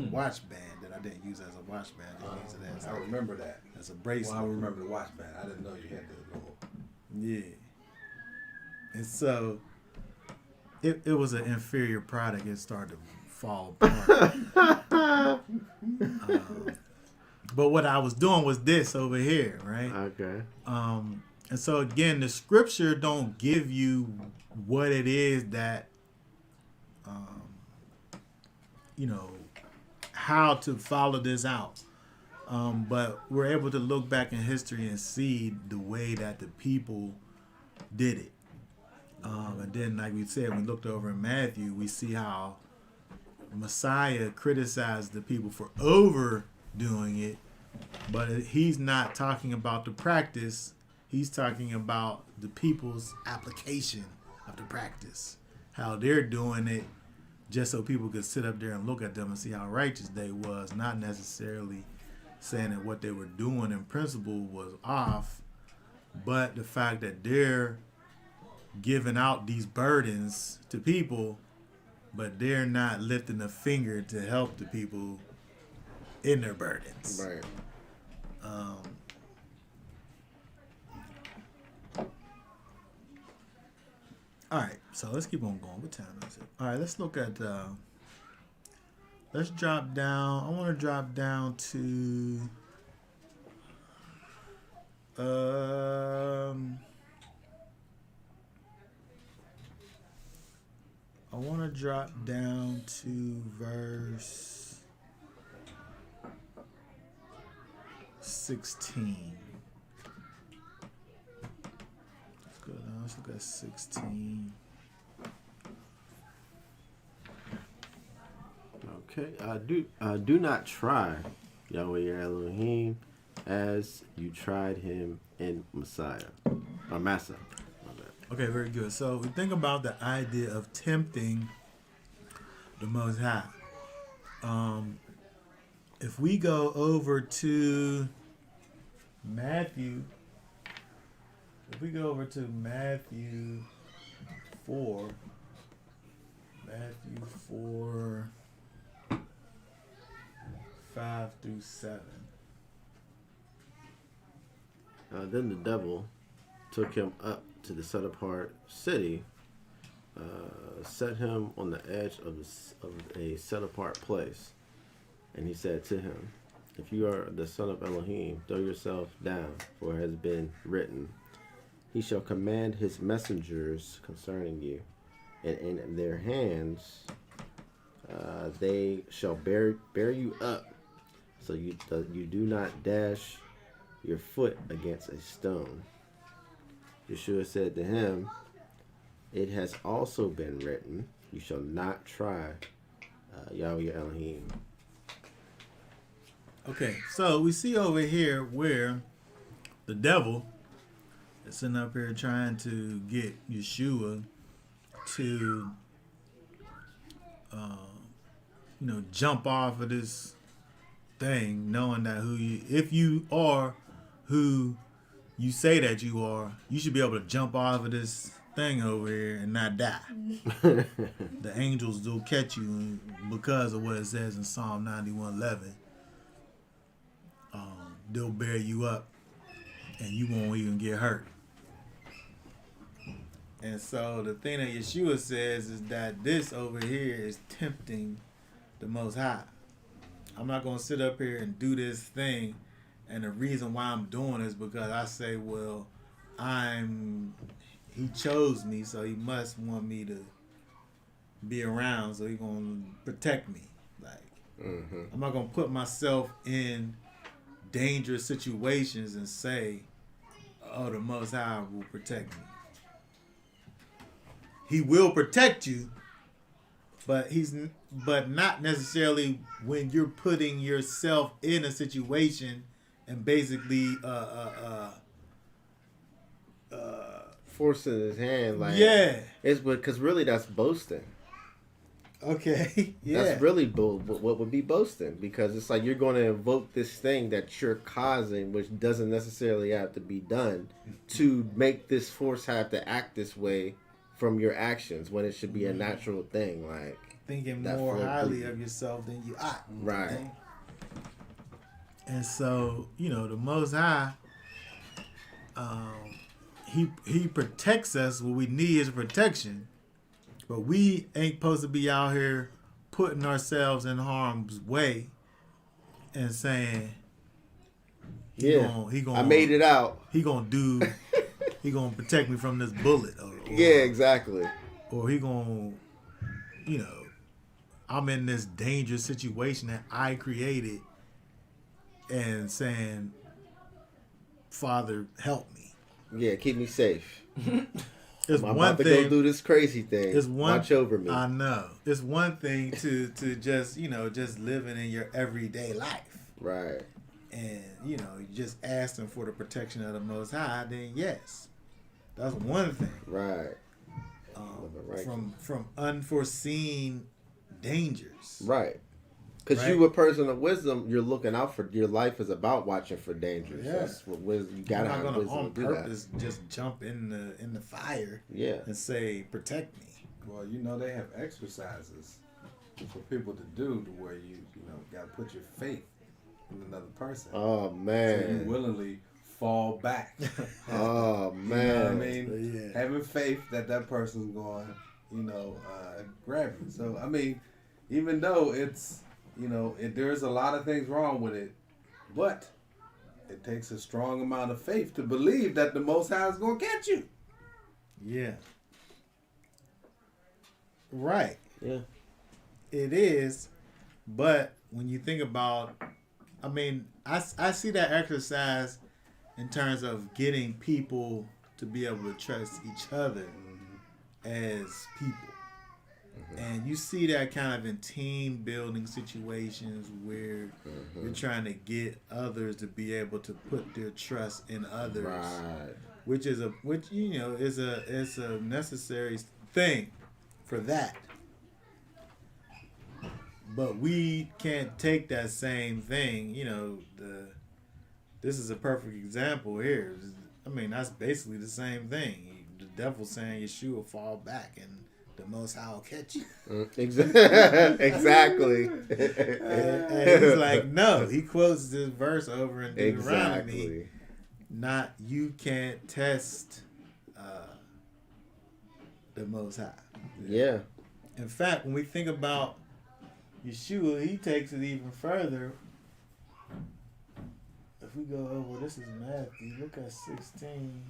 A: watch band that I didn't use as a watch band. I just used it as
F: I remember that.
A: as a bracelet.
F: Well, I remember the watch band. I didn't know you had the little.
A: Yeah. And so it was an inferior product. It started to fall apart. But what I was doing was this over here, right?
E: Okay.
A: And so again, the scripture don't give you what it is that, you know, how to follow this out. But we're able to look back in history and see the way that the people did it. And then, like we said, we looked over in Matthew, we see how Messiah criticized the people for overdoing it, but he's not talking about the practice. He's talking about the people's application of the practice, how they're doing it just so people could sit up there and look at them and see how righteous they was, not necessarily saying that what they were doing in principle was off, but the fact that they're giving out these burdens to people, but they're not lifting a finger to help the people in their burdens.
E: Right.
A: All right, so let's keep on going. What time is it? All right, let's look at. Let's drop down. I want to drop down to. I want to drop down to verse 16. Let's go down. Let's look at 16.
E: Okay. Do not try Yahweh your Elohim as you tried him in Messiah or Massa.
A: Okay, very good. So we think about the idea of tempting the Most High. If we go over to Matthew, Matthew 4, 5 through 7.
E: Then the devil took him up to the set apart city set him on the edge of a set apart place. And he said to him, if you are the son of Elohim, throw yourself down, for it has been written, he shall command his messengers concerning you, and in their hands they shall bear you up, so you do not dash your foot against a stone. Yeshua said to him, it has also been written, you shall not try Yahweh your Elohim.
A: Okay, so we see over here where the devil is sitting up here trying to get Yeshua to, jump off of this thing, knowing that if you are who you say that you are, you should be able to jump off of this thing over here and not die. The angels will catch you because of what it says in Psalm 91:11. They'll bear you up and you won't even get hurt. And so the thing that Yeshua says is that this over here is tempting the Most High. I'm not going to sit up here and do this thing, and the reason why I'm doing is because I say, well, he chose me, so he must want me to be around, so he's going to protect me. I'm not going to put myself in dangerous situations and say, oh, the Most High will protect me. He will protect you, but not necessarily when you're putting yourself in a situation and basically
E: forcing his hand, it's because really that's boasting.
A: Okay, yeah,
E: that's really what would be boasting, because it's like you're going to invoke this thing that you're causing, which doesn't necessarily have to be done, to make this force have to act this way from your actions when it should be a natural thing, like
A: thinking more highly of yourself than you ought.
E: Right.
A: And so, the Most High, he protects us. What we need is protection. But we ain't supposed to be out here putting ourselves in harm's way and saying,
E: I made it out.
A: He gonna protect me from this bullet. Or
E: exactly.
A: Or he gonna, I'm in this dangerous situation that I created and saying, Father, help me.
E: Yeah, keep me safe.
A: It's
E: I'm
A: one
E: about to
A: thing,
E: go do this crazy thing. Watch over me.
A: I know. It's one thing to just, just living in your everyday life.
E: Right.
A: And, you just asking for the protection of the Most High, then yes. That's one thing.
E: Right.
A: From unforeseen dangers.
E: Right. Because you a person of wisdom, you're looking out for, your life is about watching for dangers.
A: Yeah.
E: That's what wisdom, you gotta have wisdom
A: on
E: to do
A: purpose just jump in the fire and say, protect me.
F: Well, they have exercises for people to do to where you gotta put your faith in another person.
E: Oh man.
F: So you willingly fall back.
E: Oh man.
F: You know what I mean? Yeah. Having faith that person's going, grab you. So I mean, even though it's there's a lot of things wrong with it, but it takes a strong amount of faith to believe that the Most High is going to catch you.
A: Yeah. Right.
E: Yeah.
A: It is, but when you think about, I see that exercise in terms of getting people to be able to trust each other as people. And you see that kind of in team building situations where you're trying to get others to be able to put their trust in others,
E: right.
A: which is a necessary thing for that. But we can't take that same thing. This is a perfect example here. That's basically the same thing. The devil saying Yeshua fall back and the Most High will catch you.
E: Exactly.
A: and he's like, no. He quotes this verse over in Deuteronomy. Exactly. You can't test the Most High.
E: Yeah.
A: In fact, when we think about Yeshua, he takes it even further. If we go over, this is Matthew, look at 16.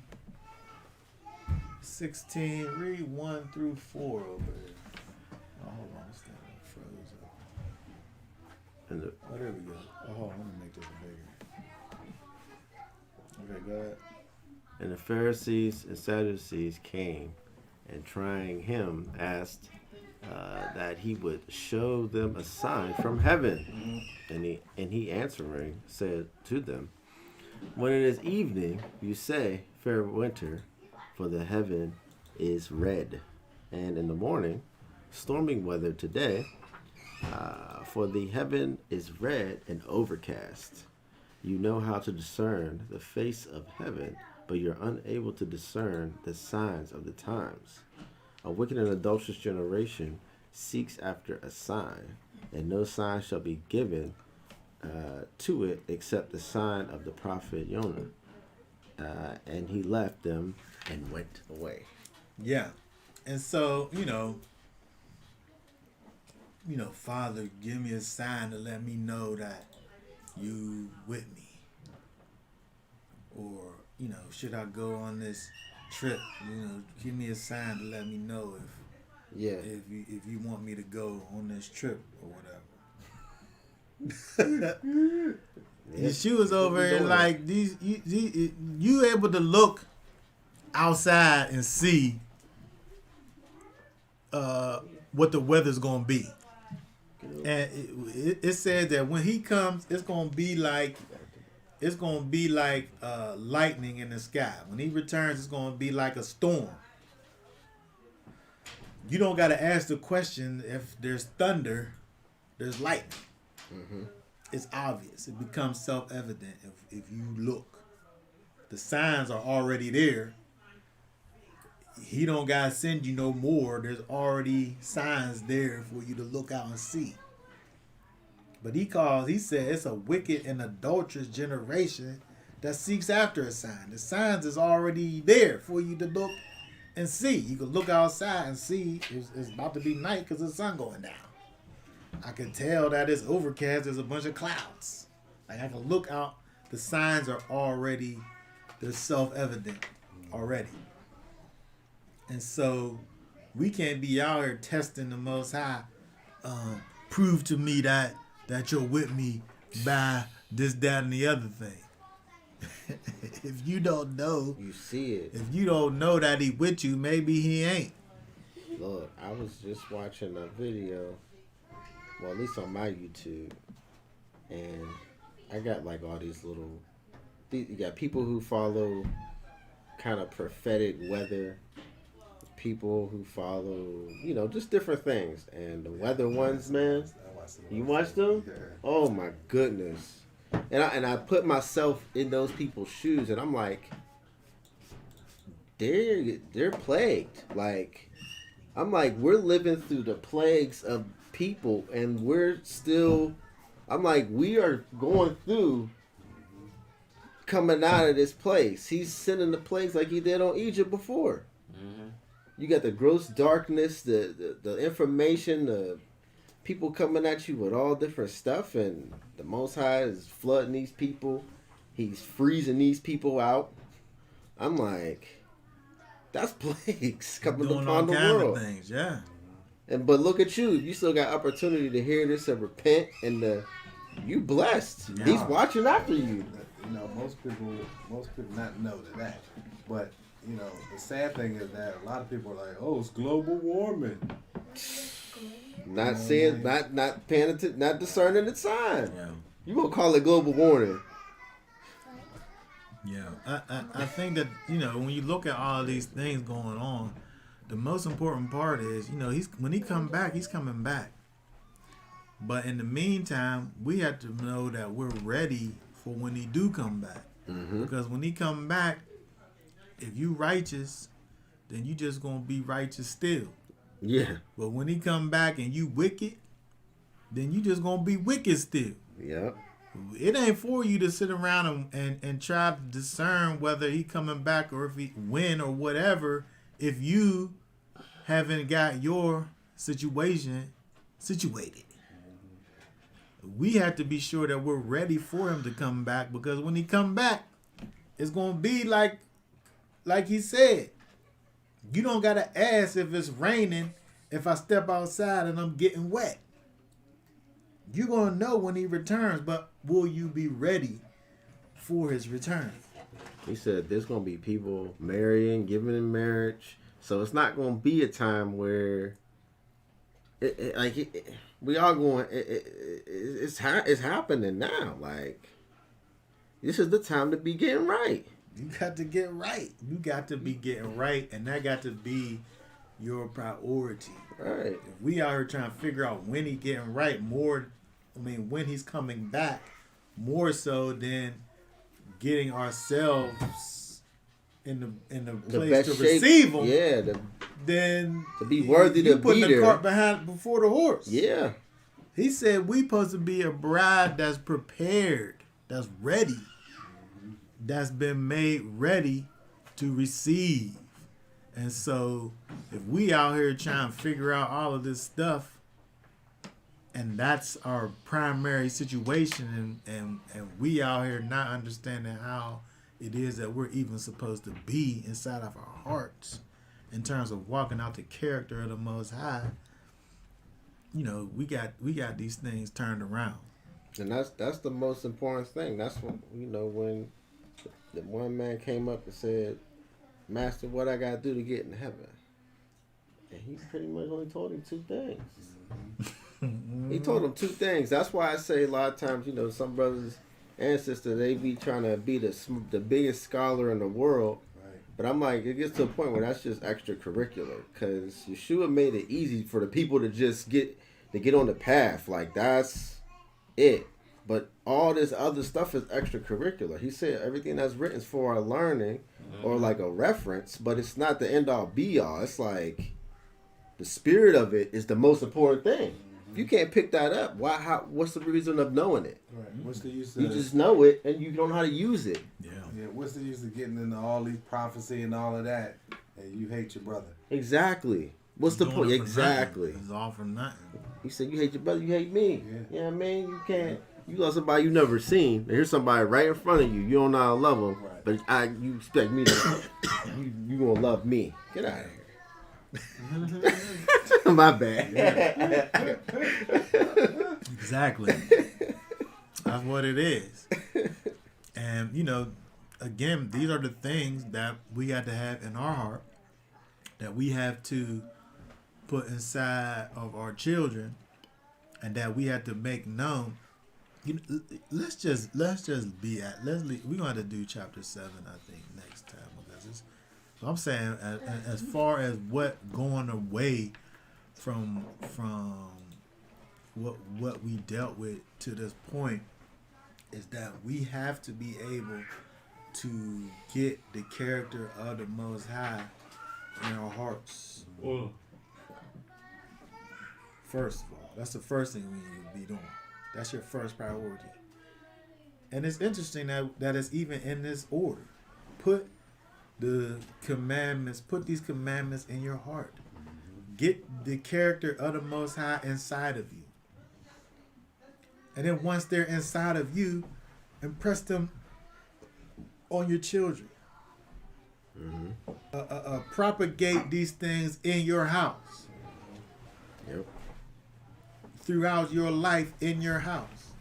A: 16, read 1 through 4 over here. Oh, hold on, this thing froze up.
E: And the,
A: Oh, there we go. Oh, hold on, let me make this bigger. Okay, go ahead.
E: and the Pharisees and Sadducees came, and trying him, asked that he would show them a sign from heaven. And he answering said to them, when it is evening, you say, fair winter, for the heaven is red. And in the morning, storming weather today, for the heaven is red and overcast. You know how to discern the face of heaven, but you're unable to discern the signs of the times. A wicked and adulterous generation seeks after a sign, and no sign shall be given to it except the sign of the prophet Jonah. And he left them and went away.
A: Yeah. And so, Father, give me a sign to let me know that you with me. Or, should I go on this trip? Give me a sign to let me know if you want me to go on this trip or whatever. Yeshua's over and like these you able to look outside and see what the weather's gonna be. And it said that when he comes, it's gonna be like lightning in the sky. When he returns, it's gonna be like a storm. You don't gotta ask the question if there's thunder, there's lightning. Mm-hmm. It's obvious. It becomes self-evident if you look. The signs are already there. He don't gotta send you no more. There's already signs there for you to look out and see. But he said it's a wicked and adulterous generation that seeks after a sign. The signs is already there for you to look and see. You can look outside and see it's about to be night because the sun going down. I can tell that it's overcast. There's a bunch of clouds. Like I can look out. The signs are already, they're self-evident already. And so we can't be out here testing the Most High. Prove to me that you're with me by this, that, and the other thing. If you don't know,
E: You see it.
A: if you don't know that he with you, maybe he ain't.
E: Look, I was just watching a video, well, at least on my YouTube, and I got like all these little, you got people who follow kind of prophetic weather, people who follow, just different things. And the weather ones, man, you watch them? Oh my goodness. And I put myself in those people's shoes, and I'm like, they're plagued. Like, I'm like, we're living through the plagues of people, and we're still, I'm like, we are going through coming out of this place. He's sending the plagues like he did on Egypt before. Mm-hmm. You got the gross darkness, the information, the people coming at you with all different stuff, and the Most High is flooding these people. He's freezing these people out. I'm like, that's plagues coming
A: Doing
E: upon
A: all
E: the
A: kinds
E: world.
A: of things, yeah.
E: But look at you. You still got opportunity to hear this and repent, and you blessed.
A: Yeah.
E: He's watching after you.
F: Most people not know that. But, the sad thing is that a lot of people are like, oh, it's global warming.
E: Not seeing, not paying attention, not discerning the sign.
A: Yeah.
E: You gonna call it global warming?
A: Yeah, I think that when you look at all these things going on, the most important part is when he come back, he's coming back. But in the meantime, we have to know that we're ready for when he do come back. Mm-hmm. Because when he come back, if you righteous, then you just gonna be righteous still.
E: Yeah.
A: But when he come back and you wicked, then you just gonna be wicked still.
E: Yep.
A: It ain't for you to sit around and try to discern whether he coming back or if he win or whatever if you haven't got your situation situated. We have to be sure that we're ready for him to come back, because when he come back, it's gonna be like he said. You don't gotta ask if it's raining if I step outside and I'm getting wet. You're gonna know when he returns, but will you be ready for his return?
E: He said there's gonna be people marrying, giving in marriage, so it's not gonna be a time where we are going. It's happening now. Like, this is the time to be getting right.
A: You got to get right. You got to be getting right, and that got to be your priority.
E: Right.
A: If we out here trying to figure out when he getting right, when he's coming back, more so than getting ourselves in the place to
E: shape,
A: receive him.
E: Yeah.
A: Then
E: to be worthy
A: you
E: to
A: putting
E: be
A: the
E: there.
A: cart before the horse.
E: Yeah.
A: He said we supposed to be a bride that's prepared, that's ready, that's been made ready to receive. And so if we out here trying to figure out all of this stuff, and that's our primary situation, and we out here not understanding how it is that we're even supposed to be inside of our hearts in terms of walking out the character of the Most High, we got these things turned around.
E: And that's the most important thing. That's when when the one man came up and said, "Master, what I gotta do to get in heaven?" And he pretty much only told him two things. He told him two things. That's why I say a lot of times, some brothers and sisters, they be trying to be the biggest scholar in the world.
F: Right.
E: But I'm like, it gets to a point where that's just extracurricular, because Yeshua made it easy for the people to just get on the path. Like, that's it. But all this other stuff is extracurricular. He said everything that's written is for our learning, or like a reference, but it's not the end all be all. It's like the spirit of it is the most important thing. If you can't pick that up, what's the reason of knowing it?
F: Right. What's the use
E: You
F: of
E: just know it and you don't know how to use it.
A: Yeah.
F: Yeah, what's the use of getting into all these prophecy and all of that, and you hate your brother?
E: Exactly. What's the
A: Doing
E: point?
A: it for
E: Exactly.
A: nothing. It's all for nothing.
E: He said, you hate your brother, you hate me.
F: Yeah.
E: You know what I mean? You can't. You love somebody you never seen. And here's somebody right in front of you. You don't know how to love them,
F: Right.
E: but you expect me to. you gonna love me? Get out of here. My bad.
A: Exactly. That's what it is. And, again, these are the things that we got to have in our heart, that we have to put inside of our children, and that we have to make known. Let's just be at. We're gonna have to do chapter 7, I think, next time, because it's. So I'm saying, as far as what going away from what we dealt with to this point, is that we have to be able to get the character of the Most High in our hearts. First of all, that's the first thing we need to be doing. That's your first priority. And it's interesting that it's even in this order. Put these commandments in your heart. Get the character of the Most High inside of you. And then once they're inside of you, impress them on your children. Propagate these things in your house.
E: Yep.
A: Throughout your life in your house.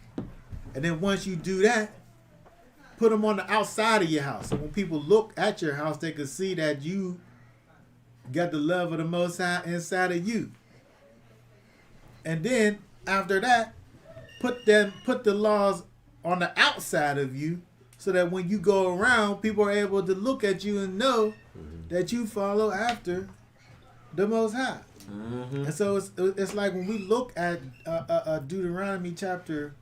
A: And then once you do that, put them on the outside of your house. So when people look at your house, they can see that you got the love of the Most High inside of you. And then after that, put the laws on the outside of you, so that when you go around, people are able to look at you and know that you follow after the Most High. And so it's like when we look at Deuteronomy chapter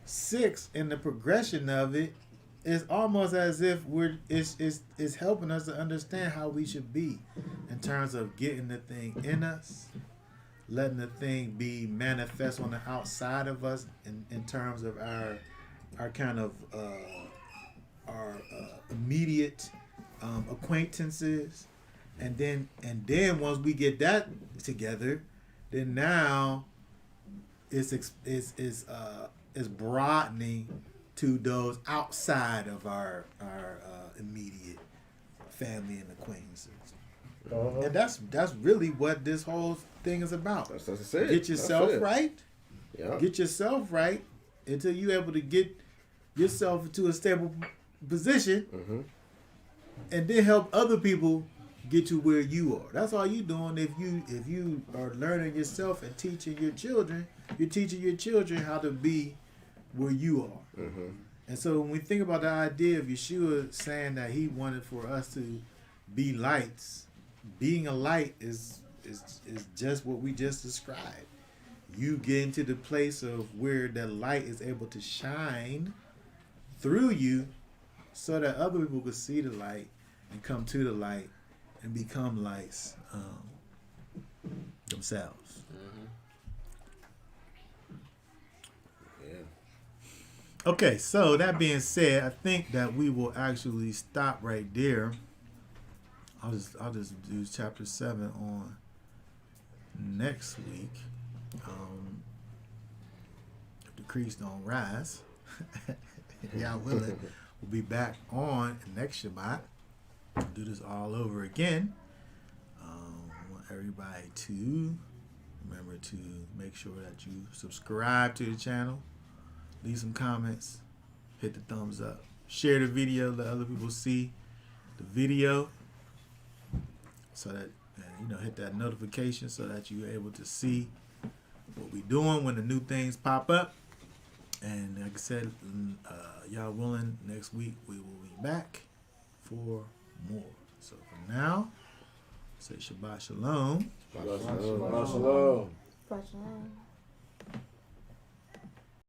A: 6 and the progression of it, it's almost as if it's helping us to understand how we should be in terms of getting the thing in us, letting the thing be manifest on the outside of us in terms of our kind of our immediate acquaintances, And then once we get that together, then now it's broadening to those outside of our immediate family and acquaintances. And that's really what this whole thing is about.
E: That's what I said.
A: Get yourself right.
E: Yeah.
A: Get yourself right until you're able to get yourself into a stable position, and then help other people get to where you are. That's all you're doing. If you are learning yourself and teaching your children, you're teaching your children how to be where you are. And so when we think about the idea of Yeshua saying that he wanted for us to be lights, being a light is just what we just described. You get into the place of where the light is able to shine through you so that other people can see the light and come to the light and become lights themselves. Okay, so that being said, I think that we will actually stop right there. I'll just do chapter 7 on next week. If the creeks don't rise, y'all willing, we'll be back on next Shabbat. We'll do this all over again. I want everybody to remember to make sure that you subscribe to the channel. Leave some comments, hit the thumbs up, share the video, let other people see the video, so that hit that notification so that you're able to see what we're doing when the new things pop up. And like I said, y'all willing, next week we will be back for more. So for now, say Shabbat Shalom.
E: Shabbat Shalom.
D: Shalom.
G: Shalom.